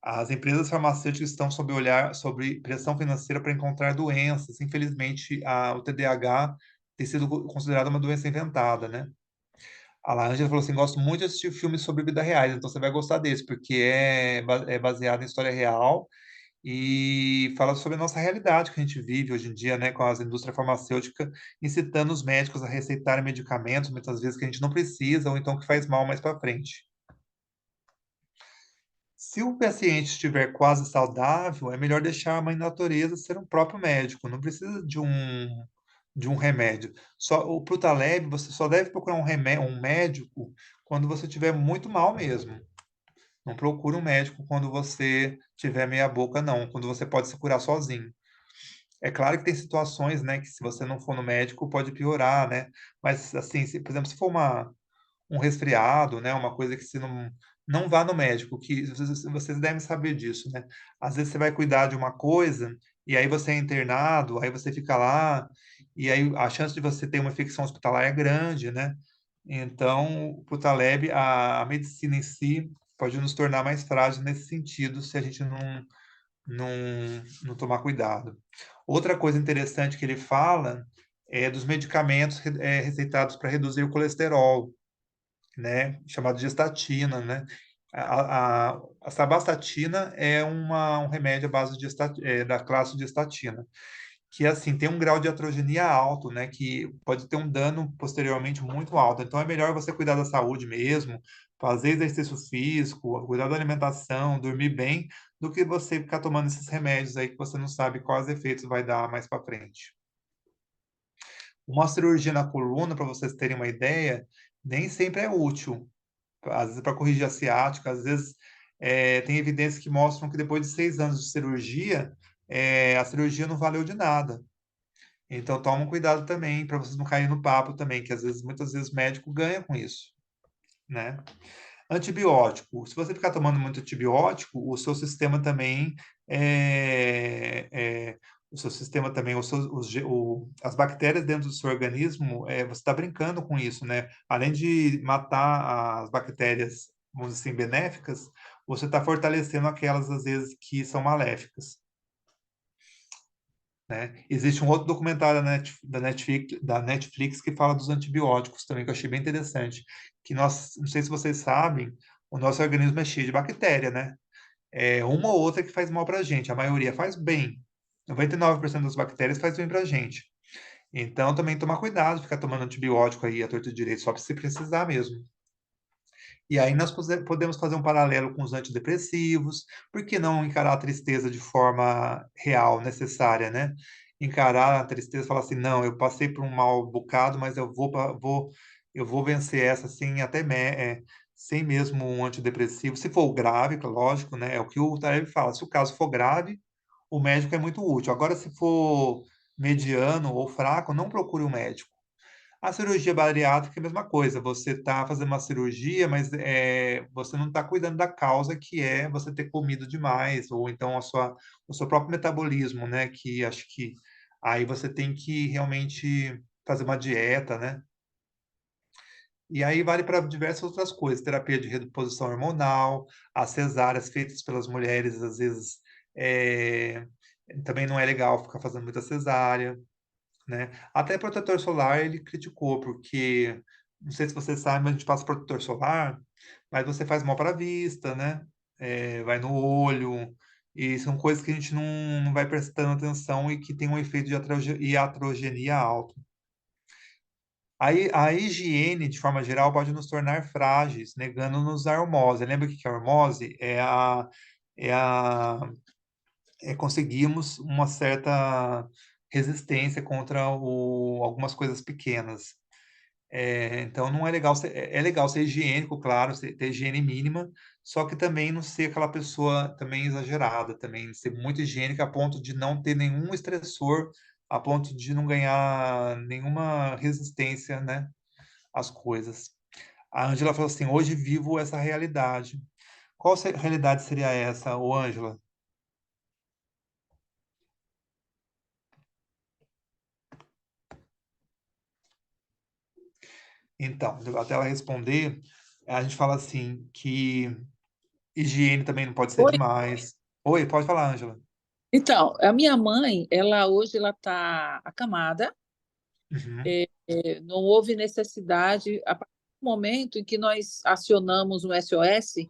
As empresas farmacêuticas estão sob pressão financeira para encontrar doenças. Infelizmente, o TDAH ter sido considerada uma doença inventada, né? A Ângela falou assim, gosto muito de assistir filmes sobre vida reais, então você vai gostar desse, porque é baseado em história real e fala sobre a nossa realidade que a gente vive hoje em dia, né, com as indústrias farmacêuticas incitando os médicos a receitarem medicamentos, muitas vezes que a gente não precisa, ou então que faz mal mais para frente. Se o paciente estiver quase saudável, é melhor deixar a mãe natureza ser um próprio médico, não precisa de um remédio. Só para o Taleb, você só deve procurar um médico quando você estiver muito mal mesmo. Não procure um médico quando você tiver meia boca, não. Quando você pode se curar sozinho. É claro que tem situações, né, que se você não for no médico pode piorar, né? Mas assim, por exemplo, se for um resfriado, né? Uma coisa que se não vá no médico, que vocês devem saber disso, né? Às vezes você vai cuidar de uma coisa e aí você é internado, aí você fica lá e aí a chance de você ter uma infecção hospitalar é grande, né? Então, para o Taleb, a medicina em si pode nos tornar mais frágeis nesse sentido se a gente não, não tomar cuidado. Outra coisa interessante que ele fala é dos medicamentos receitados para reduzir o colesterol, né, chamado de estatina, né? A Sambastatina é um remédio à base da classe de estatina, que assim tem um grau de iatrogenia alto, né, que pode ter um dano posteriormente muito alto. Então é melhor você cuidar da saúde mesmo, fazer exercício físico, cuidar da alimentação, dormir bem, do que você ficar tomando esses remédios aí que você não sabe quais efeitos vai dar mais para frente. Uma cirurgia na coluna, para vocês terem uma ideia, nem sempre é útil. Às vezes para corrigir a ciática, às vezes tem evidências que mostram que depois de 6 anos de cirurgia, a cirurgia não valeu de nada. Então toma cuidado também para vocês não caírem no papo também, que muitas vezes o médico ganha com isso, né? Antibiótico. Se você ficar tomando muito antibiótico, o seu sistema também é, é, o seu sistema também, as bactérias dentro do seu organismo, você está brincando com isso, né? Além de matar as bactérias, vamos dizer assim, benéficas, você está fortalecendo aquelas, às vezes, que são maléficas, né? Existe um outro documentário da Netflix que fala dos antibióticos também, que eu achei bem interessante, que nós, não sei se vocês sabem, o nosso organismo é cheio de bactéria, né? É uma ou outra que faz mal para a gente, a maioria faz bem. 99% das bactérias faz bem para a gente. Então, também tomar cuidado, ficar tomando antibiótico aí à torta e direito, só se precisar mesmo. E aí nós podemos fazer um paralelo com os antidepressivos, por que não encarar a tristeza de forma real, necessária, né? Encarar a tristeza e falar assim, não, eu passei por um mal bocado, mas eu vou vencer essa assim, sem mesmo um antidepressivo. Se for grave, lógico, né? É o que o Tarek fala, se o caso for grave, o médico é muito útil. Agora, se for mediano ou fraco, não procure um médico. A cirurgia bariátrica é a mesma coisa. Você está fazendo uma cirurgia, mas você não está cuidando da causa que é você ter comido demais, ou então o seu próprio metabolismo, né? Que acho que aí você tem que realmente fazer uma dieta, né? E aí vale para diversas outras coisas, terapia de reposição hormonal, as cesáreas feitas pelas mulheres, às vezes, é, também não é legal ficar fazendo muita cesárea, né? Até protetor solar ele criticou, porque não sei se você sabe, mas a gente passa protetor solar, mas você faz mal para a vista, né? Vai no olho, e são coisas que a gente não vai prestando atenção e que tem um efeito de iatrogenia alto. A higiene, de forma geral, pode nos tornar frágeis, negando-nos a hormose. Lembra o que é a hormose? É a conseguimos uma certa resistência contra algumas coisas pequenas. Então, não é legal é legal ser higiênico, claro, ter higiene mínima, só que também não ser aquela pessoa também exagerada, também ser muito higiênica a ponto de não ter nenhum estressor, a ponto de não ganhar nenhuma resistência, né, às coisas. A Ângela falou assim: hoje vivo essa realidade. Qual realidade seria essa, ô Ângela? Então, até ela responder, a gente fala assim que higiene também não pode ser Oi. demais. Oi, pode falar, Ângela. Então, a minha mãe, ela hoje ela está acamada, Uhum. Não houve necessidade, a partir do momento em que nós acionamos um SOS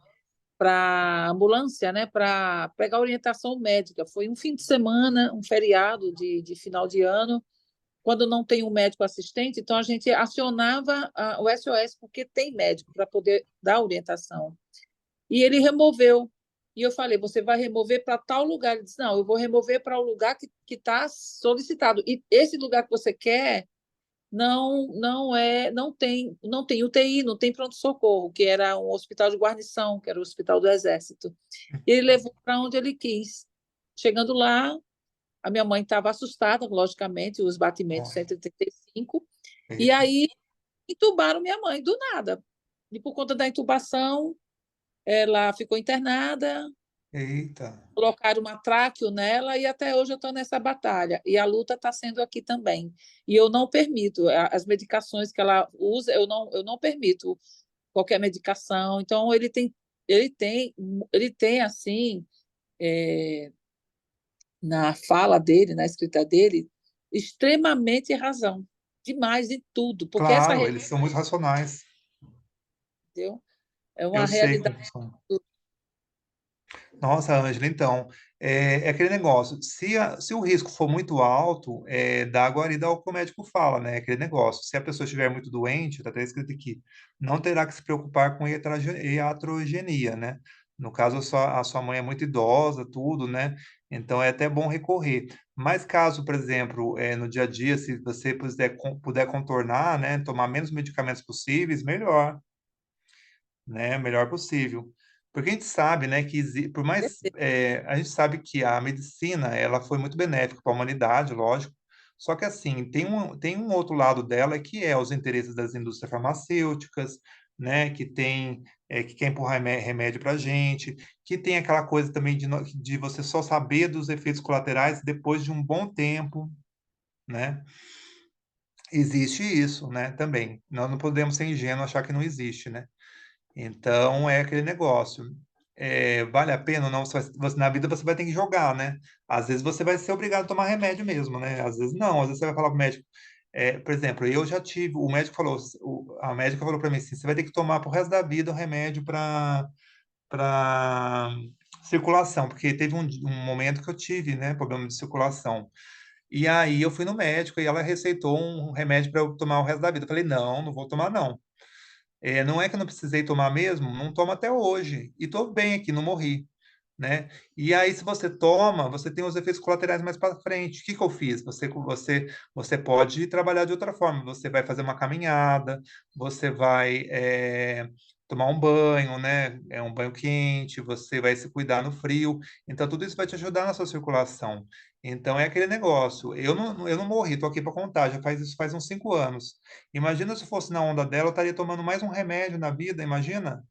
para ambulância, né, para pegar orientação médica. Foi um fim de semana, um feriado de final de ano, quando não tem um médico assistente, então a gente acionava o SOS, porque tem médico para poder dar orientação. E ele removeu. E eu falei, você vai remover para tal lugar? Ele disse, não, eu vou remover para o lugar que está solicitado. E esse lugar que você quer não tem UTI, não tem pronto-socorro, que era um hospital de guarnição, que era o hospital do Exército. E ele levou para onde ele quis. Chegando lá, a minha mãe estava assustada, logicamente, os batimentos Nossa. 185, e Eita. aí entubaram minha mãe do nada. E por conta da intubação, ela ficou internada, Eita. colocaram uma tráqueo nela e até hoje eu estou nessa batalha. E a luta está sendo aqui também. E eu não permito, as medicações que ela usa, eu não permito qualquer medicação. Então, ele tem, ele tem assim, é, na fala dele, na escrita dele, extremamente razão. Demais em tudo, porque essa Claro, realidade, eles são muito racionais. entendeu? É Eu uma sei realidade. como são. Nossa, Ângela, então, é aquele negócio, se o risco for muito alto, dá guarida ao que o médico fala, né? Aquele negócio, se a pessoa estiver muito doente, está até escrito aqui, não terá que se preocupar com iatrogenia, né? No caso, a sua mãe é muito idosa, tudo, né? Então, é até bom recorrer. Mas caso, por exemplo, no dia a dia, se você puder contornar, né? Tomar menos medicamentos possíveis, melhor, né? Melhor possível. Porque a gente sabe, né, que por mais a gente sabe que a medicina ela foi muito benéfica para a humanidade, lógico. Só que assim tem um outro lado dela que é os interesses das indústrias farmacêuticas, né, que quer empurrar remédio para a gente, que tem aquela coisa também de você só saber dos efeitos colaterais depois de um bom tempo, né? Existe isso, né? Também. Nós não podemos ser ingênuos achar que não existe, né? Então, é aquele negócio. Vale a pena ou não? Na vida você vai ter que jogar, né? Às vezes você vai ser obrigado a tomar remédio mesmo, né? Às vezes não. Às vezes você vai falar pro médico. Por exemplo, eu já tive. O médico falou. A médica falou para mim assim: você vai ter que tomar pro resto da vida o remédio para circulação, porque teve um momento que eu tive, né? Problema de circulação. E aí eu fui no médico e ela receitou um remédio para eu tomar o resto da vida. Eu falei: não, não vou tomar, não. Não é que eu não precisei tomar mesmo, não tomo até hoje. E estou bem aqui, não morri, né? E aí, se você toma, você tem os efeitos colaterais mais para frente. O que que eu fiz? Você pode trabalhar de outra forma. Você vai fazer uma caminhada, você vai tomar um banho, né? É um banho quente, você vai se cuidar no frio. Então, tudo isso vai te ajudar na sua circulação. Então, é aquele negócio. Eu não morri, estou aqui para contar. Já faz isso faz uns 5 anos. Imagina se fosse na onda dela, eu estaria tomando mais um remédio na vida, imagina?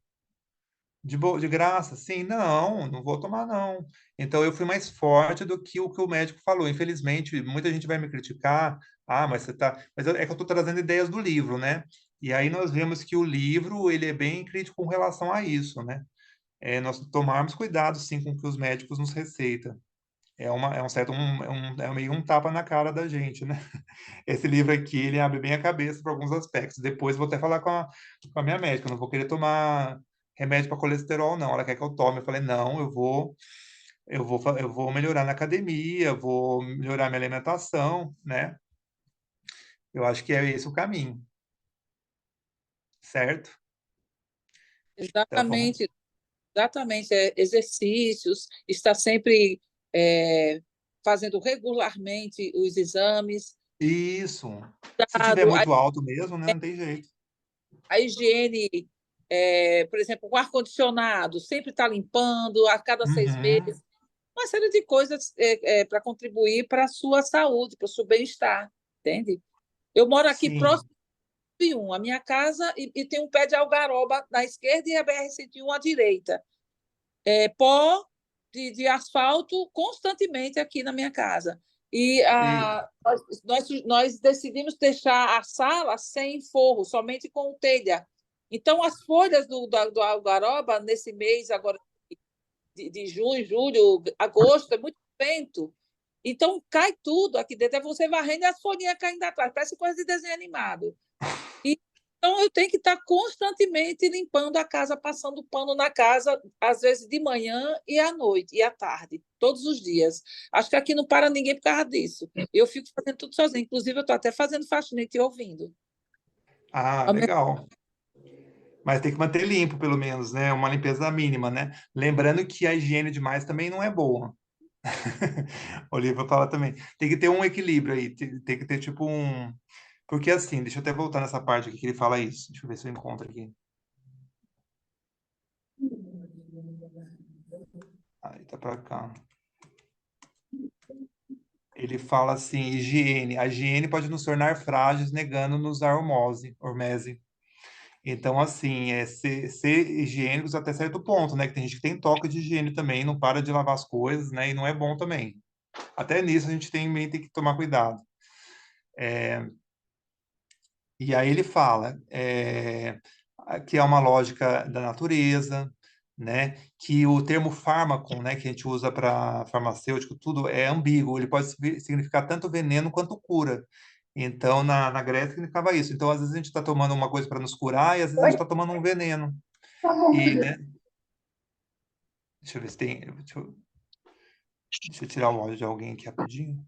De graça, sim, não, não vou tomar, não. Então eu fui mais forte do que o médico falou. Infelizmente, muita gente vai me criticar. Ah, mas você tá. Mas é que eu estou trazendo ideias do livro, né? E aí nós vemos que o livro ele é bem crítico com relação a isso, né? Nós tomarmos cuidado, sim, com o que os médicos nos receitam. É um certo, é meio um tapa na cara da gente, né? Esse livro aqui, ele abre bem a cabeça para alguns aspectos. Depois vou até falar com a minha médica, eu não vou querer tomar remédio para colesterol, não. Ela quer que eu tome. Eu falei, não, eu vou melhorar na academia, vou melhorar minha alimentação, né? Eu acho que é esse o caminho, certo? Então, vamos. Exatamente, exatamente. Exercícios, está sempre é, fazendo regularmente os exames, Isso. Se tiver cuidado, muito alto mesmo, né? Não tem jeito. a higiene, por exemplo, o ar-condicionado, sempre está limpando a cada 6 meses, Uhum. uma série de coisas para contribuir para a sua saúde, para o seu bem-estar, entende? Eu moro aqui Sim. próximo de a minha casa, e tem um pé de algaroba na esquerda e a BR-101 à direita. Pó de asfalto constantemente aqui na minha casa. E Eita. nós decidimos deixar a sala sem forro, somente com telha. Então, as folhas do algaroba, nesse mês agora de junho, julho, agosto, é muito vento. Então, cai tudo aqui dentro. É você varrendo e as folhinhas caindo atrás. Parece coisa de desenho animado. Então, eu tenho que estar constantemente limpando a casa, passando pano na casa, às vezes de manhã e à noite, e à tarde, todos os dias. Acho que aqui não para ninguém por causa disso. Eu fico fazendo tudo sozinha. Inclusive, eu estou até fazendo faxinete e ouvindo. Ah, legal. Mas tem que manter limpo, pelo menos, né? Uma limpeza mínima, né? Lembrando que a higiene demais também não é boa. O livro fala também. Tem que ter um equilíbrio aí. Tem que ter, tipo, um... Porque, assim, deixa eu até voltar nessa parte aqui que ele fala isso. Deixa eu ver se eu encontro aqui. Aí, tá pra cá. Ele fala assim, higiene. A higiene pode nos tornar frágeis, negando-nos a hormese. Então, assim, ser higiênicos até certo ponto, né? Que tem gente que tem toque de higiene também, não para de lavar as coisas, né? E não é bom também. Até nisso a gente tem que tomar cuidado. E aí ele fala que é uma lógica da natureza, né? Que o termo fármaco, né, que a gente usa para farmacêutico, tudo é ambíguo. Ele pode significar tanto veneno quanto cura. Então, na Grécia significava isso. Então, às vezes a gente está tomando uma coisa para nos curar e às vezes a gente está tomando um veneno. E, né? Deixa eu ver se tem. Deixa eu tirar o áudio de alguém aqui rapidinho.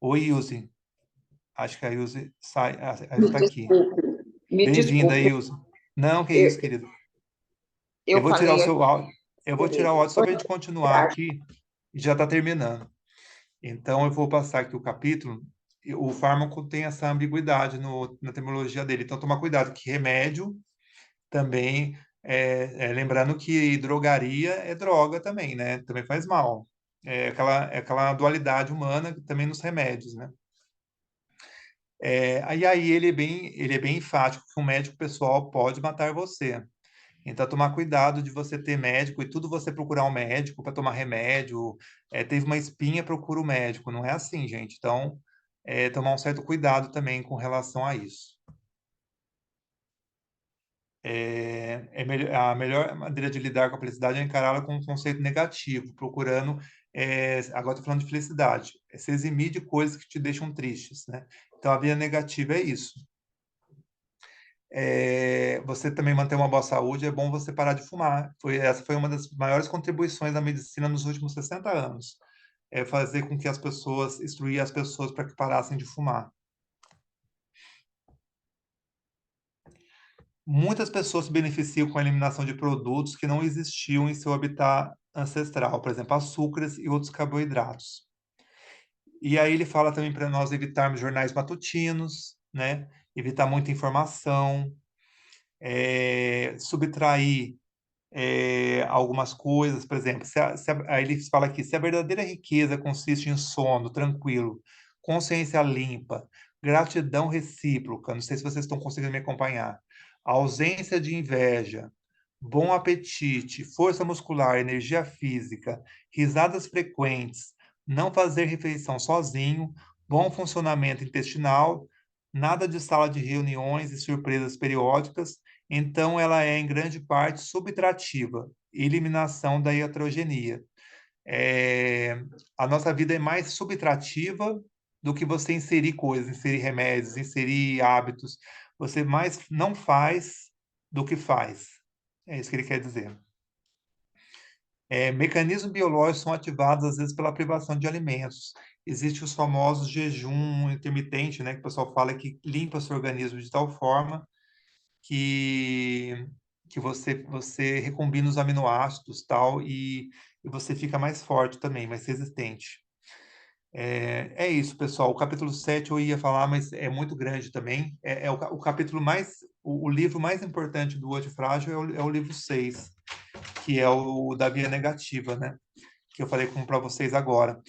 Oi, Ilse. Acho que a Ilse sai. A Ilse está aqui. Me Bem-vinda, desculpe, Ilse. Não, que eu, isso, querido. Eu eu vou tirar o falei seu áudio. Eu vou tirar o áudio só para a gente continuar aqui. aqui e já está terminando. Então, eu vou passar aqui o capítulo. O fármaco tem essa ambiguidade na terminologia dele. Então, tomar cuidado que remédio também, lembrando que drogaria é droga também, né? Também faz mal. É aquela dualidade humana também nos remédios, né? Aí ele é bem enfático que um médico pessoal pode matar você. Então, tomar cuidado de você ter médico e tudo você procurar um médico para tomar remédio. Teve uma espinha, procura o médico. Não é assim, gente. Então, tomar um certo cuidado também com relação a isso. A melhor maneira de lidar com a felicidade é encará-la com um conceito negativo, procurando, agora estou falando de felicidade, se eximir de coisas que te deixam tristes, né? Então, a vida negativa é isso. Você também manter uma boa saúde, é bom você parar de fumar. Essa foi uma das maiores contribuições da medicina nos últimos 60 anos. É fazer com que instruir as pessoas para que parassem de fumar. Muitas pessoas se beneficiam com a eliminação de produtos que não existiam em seu habitat ancestral, por exemplo, açúcares e outros carboidratos. E aí ele fala também para nós evitarmos jornais matutinos, né? Evitar muita informação, subtrair algumas coisas, por exemplo, aí ele fala aqui, se a verdadeira riqueza consiste em sono tranquilo, consciência limpa, gratidão recíproca, não sei se vocês estão conseguindo me acompanhar, ausência de inveja, bom apetite, força muscular, energia física, risadas frequentes, não fazer refeição sozinho, bom funcionamento intestinal, nada de sala de reuniões e surpresas periódicas, então ela é em grande parte subtrativa, eliminação da iatrogenia. A nossa vida é mais subtrativa do que você inserir coisas, inserir remédios, inserir hábitos. Você mais não faz do que faz. É isso que ele quer dizer. Mecanismos biológicos são ativados, às vezes, pela privação de alimentos. Existem os famosos jejum intermitente, né, que o pessoal fala que limpa seu organismo de tal forma que, que você recombina os aminoácidos tal, e você fica mais forte também, mais resistente. É isso, pessoal. O capítulo 7 eu ia falar, mas é muito grande também. O capítulo mais, o livro mais importante do Antifrágil é o livro 6, que é o da via negativa, né? Que eu falei para vocês agora.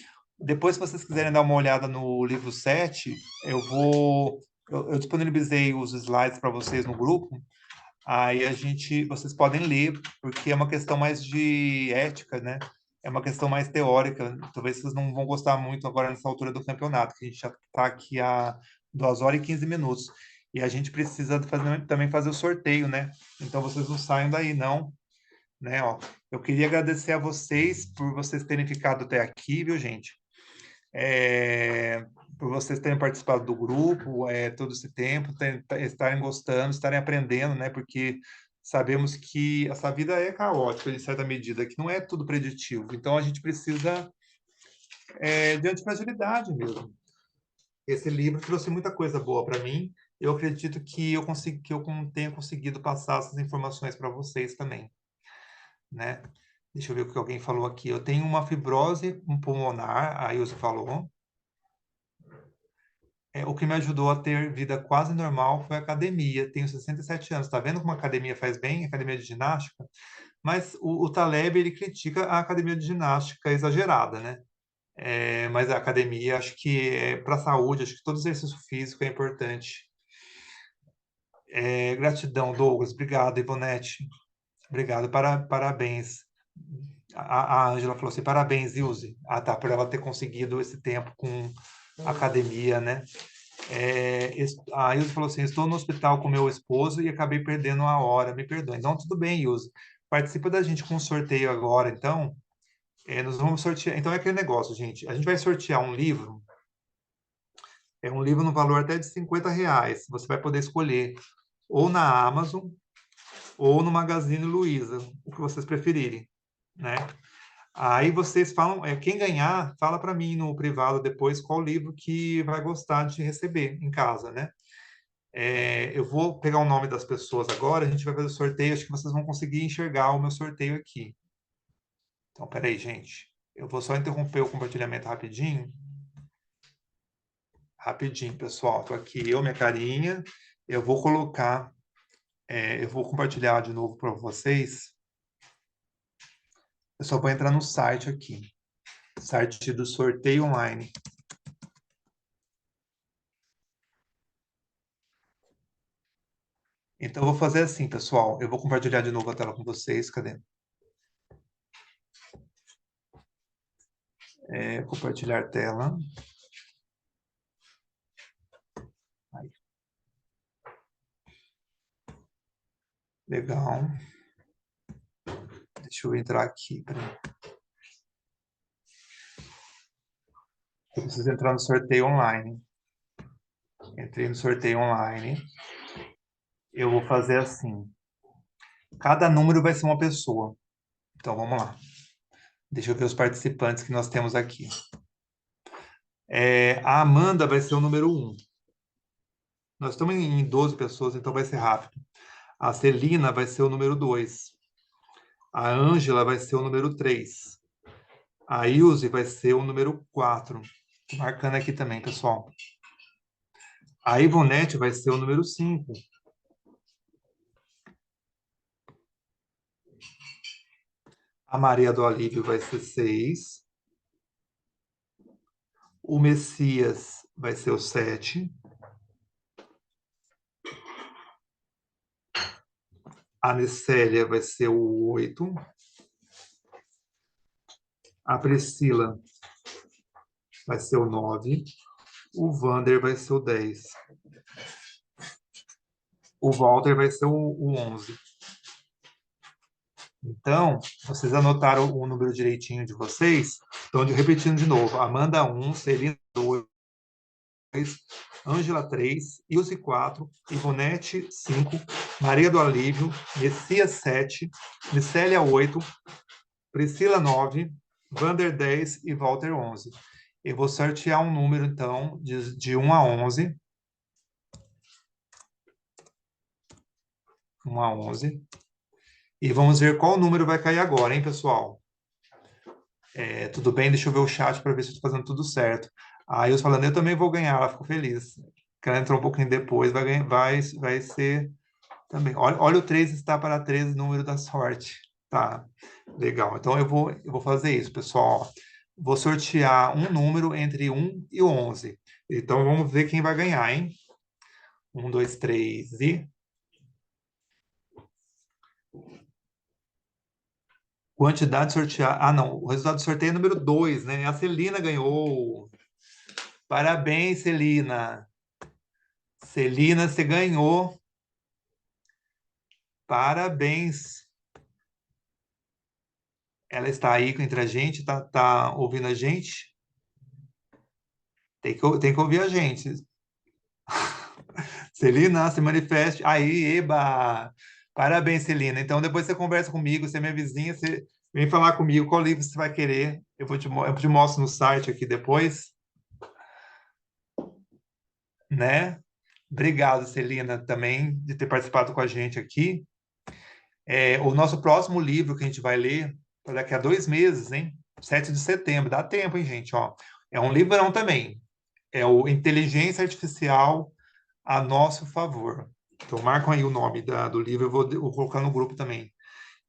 Depois, se vocês quiserem dar uma olhada no livro 7, eu disponibilizei os slides para vocês no grupo. Aí vocês podem ler, porque é uma questão mais de ética, né? É uma questão mais teórica. Talvez vocês não vão gostar muito agora nessa altura do campeonato, que a gente já está aqui há 2 horas e 15 minutos. E a gente precisa também fazer o sorteio, né? Então vocês não saiam daí, não. Né? Ó, Eu queria agradecer a vocês por vocês terem ficado até aqui, viu, gente? Por vocês terem participado do grupo todo esse tempo, estarem gostando, estarem aprendendo, né? Porque sabemos que essa vida é caótica, em certa medida, que não é tudo preditivo. Então, a gente precisa de antifragilidade mesmo. Esse livro trouxe muita coisa boa para mim. Eu acredito que eu tenha conseguido passar essas informações para vocês também, né? Deixa eu ver o que alguém falou aqui. Eu tenho uma fibrose pulmonar, a Ilse falou. O que me ajudou a ter vida quase normal foi a academia. Tenho 67 anos. Tá vendo como a academia faz bem? Academia de ginástica? Mas o Taleb, ele critica a academia de ginástica exagerada, né? Mas a academia, acho que para a saúde, acho que todo exercício físico é importante. Gratidão, Douglas. Obrigado, Ivonete. Obrigado. Parabéns. A Ângela falou assim, parabéns, Ilse. Ah, tá, por ela ter conseguido esse tempo com academia, né? A Ilse falou assim, estou no hospital com meu esposo e acabei perdendo a hora, me perdoe. Então, tudo bem, Ilse. Participa da gente com um sorteio agora, então. Nós vamos sortear. Então, é aquele negócio, gente. A gente vai sortear um livro. É um livro no valor até de R$ 50. Você vai poder escolher ou na Amazon ou no Magazine Luiza, o que vocês preferirem, né? Aí vocês falam, quem ganhar, fala para mim no privado depois qual livro que vai gostar de receber em casa, né? Eu vou pegar o nome das pessoas agora, a gente vai fazer o sorteio, acho que vocês vão conseguir enxergar o meu sorteio aqui. Então, peraí, gente. Eu vou só interromper o compartilhamento rapidinho. Rapidinho, pessoal. Tô aqui, minha carinha. Eu vou colocar, eu vou compartilhar de novo para vocês. Eu só vou entrar no site aqui. Site do sorteio online. Então, eu vou fazer assim, pessoal. Eu vou compartilhar de novo a tela com vocês. Cadê? Compartilhar tela. Aí. Legal. Deixa eu entrar aqui. Eu preciso entrar no sorteio online. Entrei no sorteio online. Eu vou fazer assim. Cada número vai ser uma pessoa. Então, vamos lá. Deixa eu ver os participantes que nós temos aqui. A Amanda vai ser o número 1. Nós estamos em 12 pessoas, então vai ser rápido. A Celina vai ser o número 2. A Ângela vai ser o número 3. A Ilse vai ser o número 4. Tô marcando aqui também, pessoal. A Ivonete vai ser o número 5. A Maria do Alívio vai ser 6. O Messias vai ser o 7. A Nicélia vai ser o 8. A Priscila vai ser o 9. O Vander vai ser o 10. O Walter vai ser o 11. Então, vocês anotaram o número direitinho de vocês? Então, repetindo de novo. Amanda 1, Celina 2, Ângela 3, Ilse 4, Ivonete 5, Maria do Alívio, Messias 7, Micélia 8, Priscila 9, Vander 10 e Walter 11. Eu vou sortear um número, então, de 1 a 11. 1 a 11. E vamos ver qual número vai cair agora, hein, pessoal? Tudo bem? Deixa eu ver o chat para ver se eu estou fazendo tudo certo. A Ilse falando, eu também vou ganhar, ela ficou feliz. Ela entrou um pouquinho depois, vai ser também. Olha o 3 está para 13, número da sorte. Tá, legal. Então, eu vou fazer isso, pessoal. Vou sortear um número entre 1 e 11. Então, vamos ver quem vai ganhar, hein? 1, 2, 3 e... Quantidade sorteada. Ah, não. O resultado do sorteio é número 2, né? A Celina ganhou. Parabéns, Celina. Celina, você ganhou. Parabéns. Ela está aí entre a gente, tá ouvindo a gente? Tem que ouvir a gente. Celina, se manifeste. Aí, eba! Parabéns, Celina. Então, depois você conversa comigo, você é minha vizinha, você vem falar comigo qual livro você vai querer. Eu te mostro no site aqui depois, né? Obrigado, Celina, também, de ter participado com a gente aqui. O nosso próximo livro que a gente vai ler, é daqui a 2 meses, hein? 7 de setembro. Dá tempo, hein, gente? Ó, é um livrão também. É o Inteligência Artificial a Nosso Favor. Então, marcam aí o nome do livro, eu vou colocar no grupo também.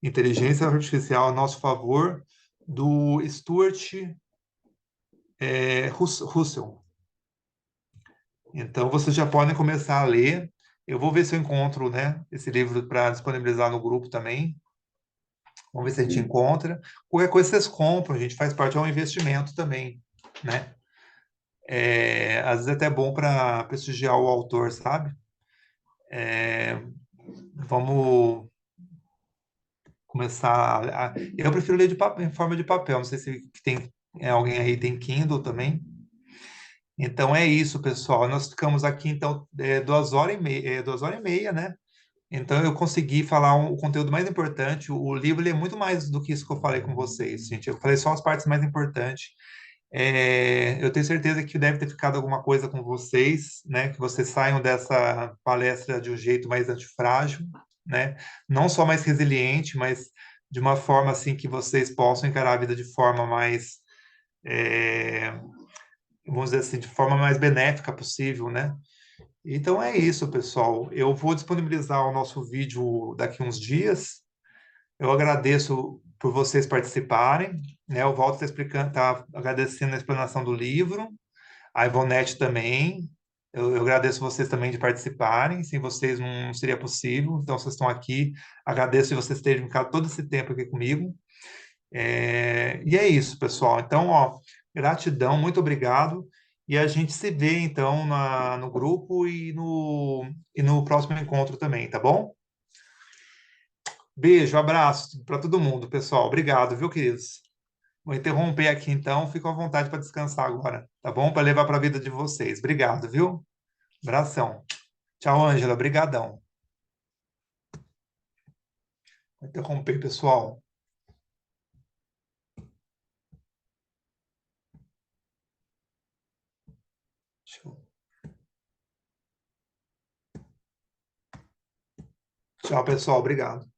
Inteligência Artificial a Nosso Favor, do Stuart Russell. Então, vocês já podem começar a ler. Eu vou ver se eu encontro, né, esse livro para disponibilizar no grupo também. Vamos ver se a gente encontra. Qualquer coisa vocês compram, a gente faz parte, é um investimento também, né? Às vezes é até bom para prestigiar o autor, sabe? Vamos começar eu prefiro ler em forma de papel. Não sei se tem alguém aí tem Kindle também. Então é isso, pessoal. Nós ficamos aqui então 2 horas e meia, 2 horas e meia, né? Então eu consegui falar o conteúdo mais importante. O livro ele é muito mais do que isso que eu falei com vocês, gente. Eu falei só as partes mais importantes. Eu tenho certeza que deve ter ficado alguma coisa com vocês, né? Que vocês saiam dessa palestra de um jeito mais antifrágil, né? Não só mais resiliente, mas de uma forma assim que vocês possam encarar a vida de forma mais, é, vamos dizer assim, de forma mais benéfica possível, né? Então é isso, pessoal. Eu vou disponibilizar o nosso vídeo daqui uns dias. Eu agradeço por vocês participarem, né? O Walter está explicando, tá agradecendo a explanação do livro, a Ivonete também. Eu agradeço vocês também de participarem. Sem vocês não seria possível. Então, vocês estão aqui. Agradeço de vocês terem ficado todo esse tempo aqui comigo. E é isso, pessoal. Então, ó, gratidão, muito obrigado. E a gente se vê, então, no grupo e no próximo encontro também, tá bom? Beijo, abraço para todo mundo, pessoal. Obrigado, viu, queridos? Vou interromper aqui, então. Fico à vontade para descansar agora, tá bom? Para levar para a vida de vocês. Obrigado, viu? Abração. Tchau, Ângela. Obrigadão. Vou interromper, pessoal. Tchau, pessoal. Obrigado.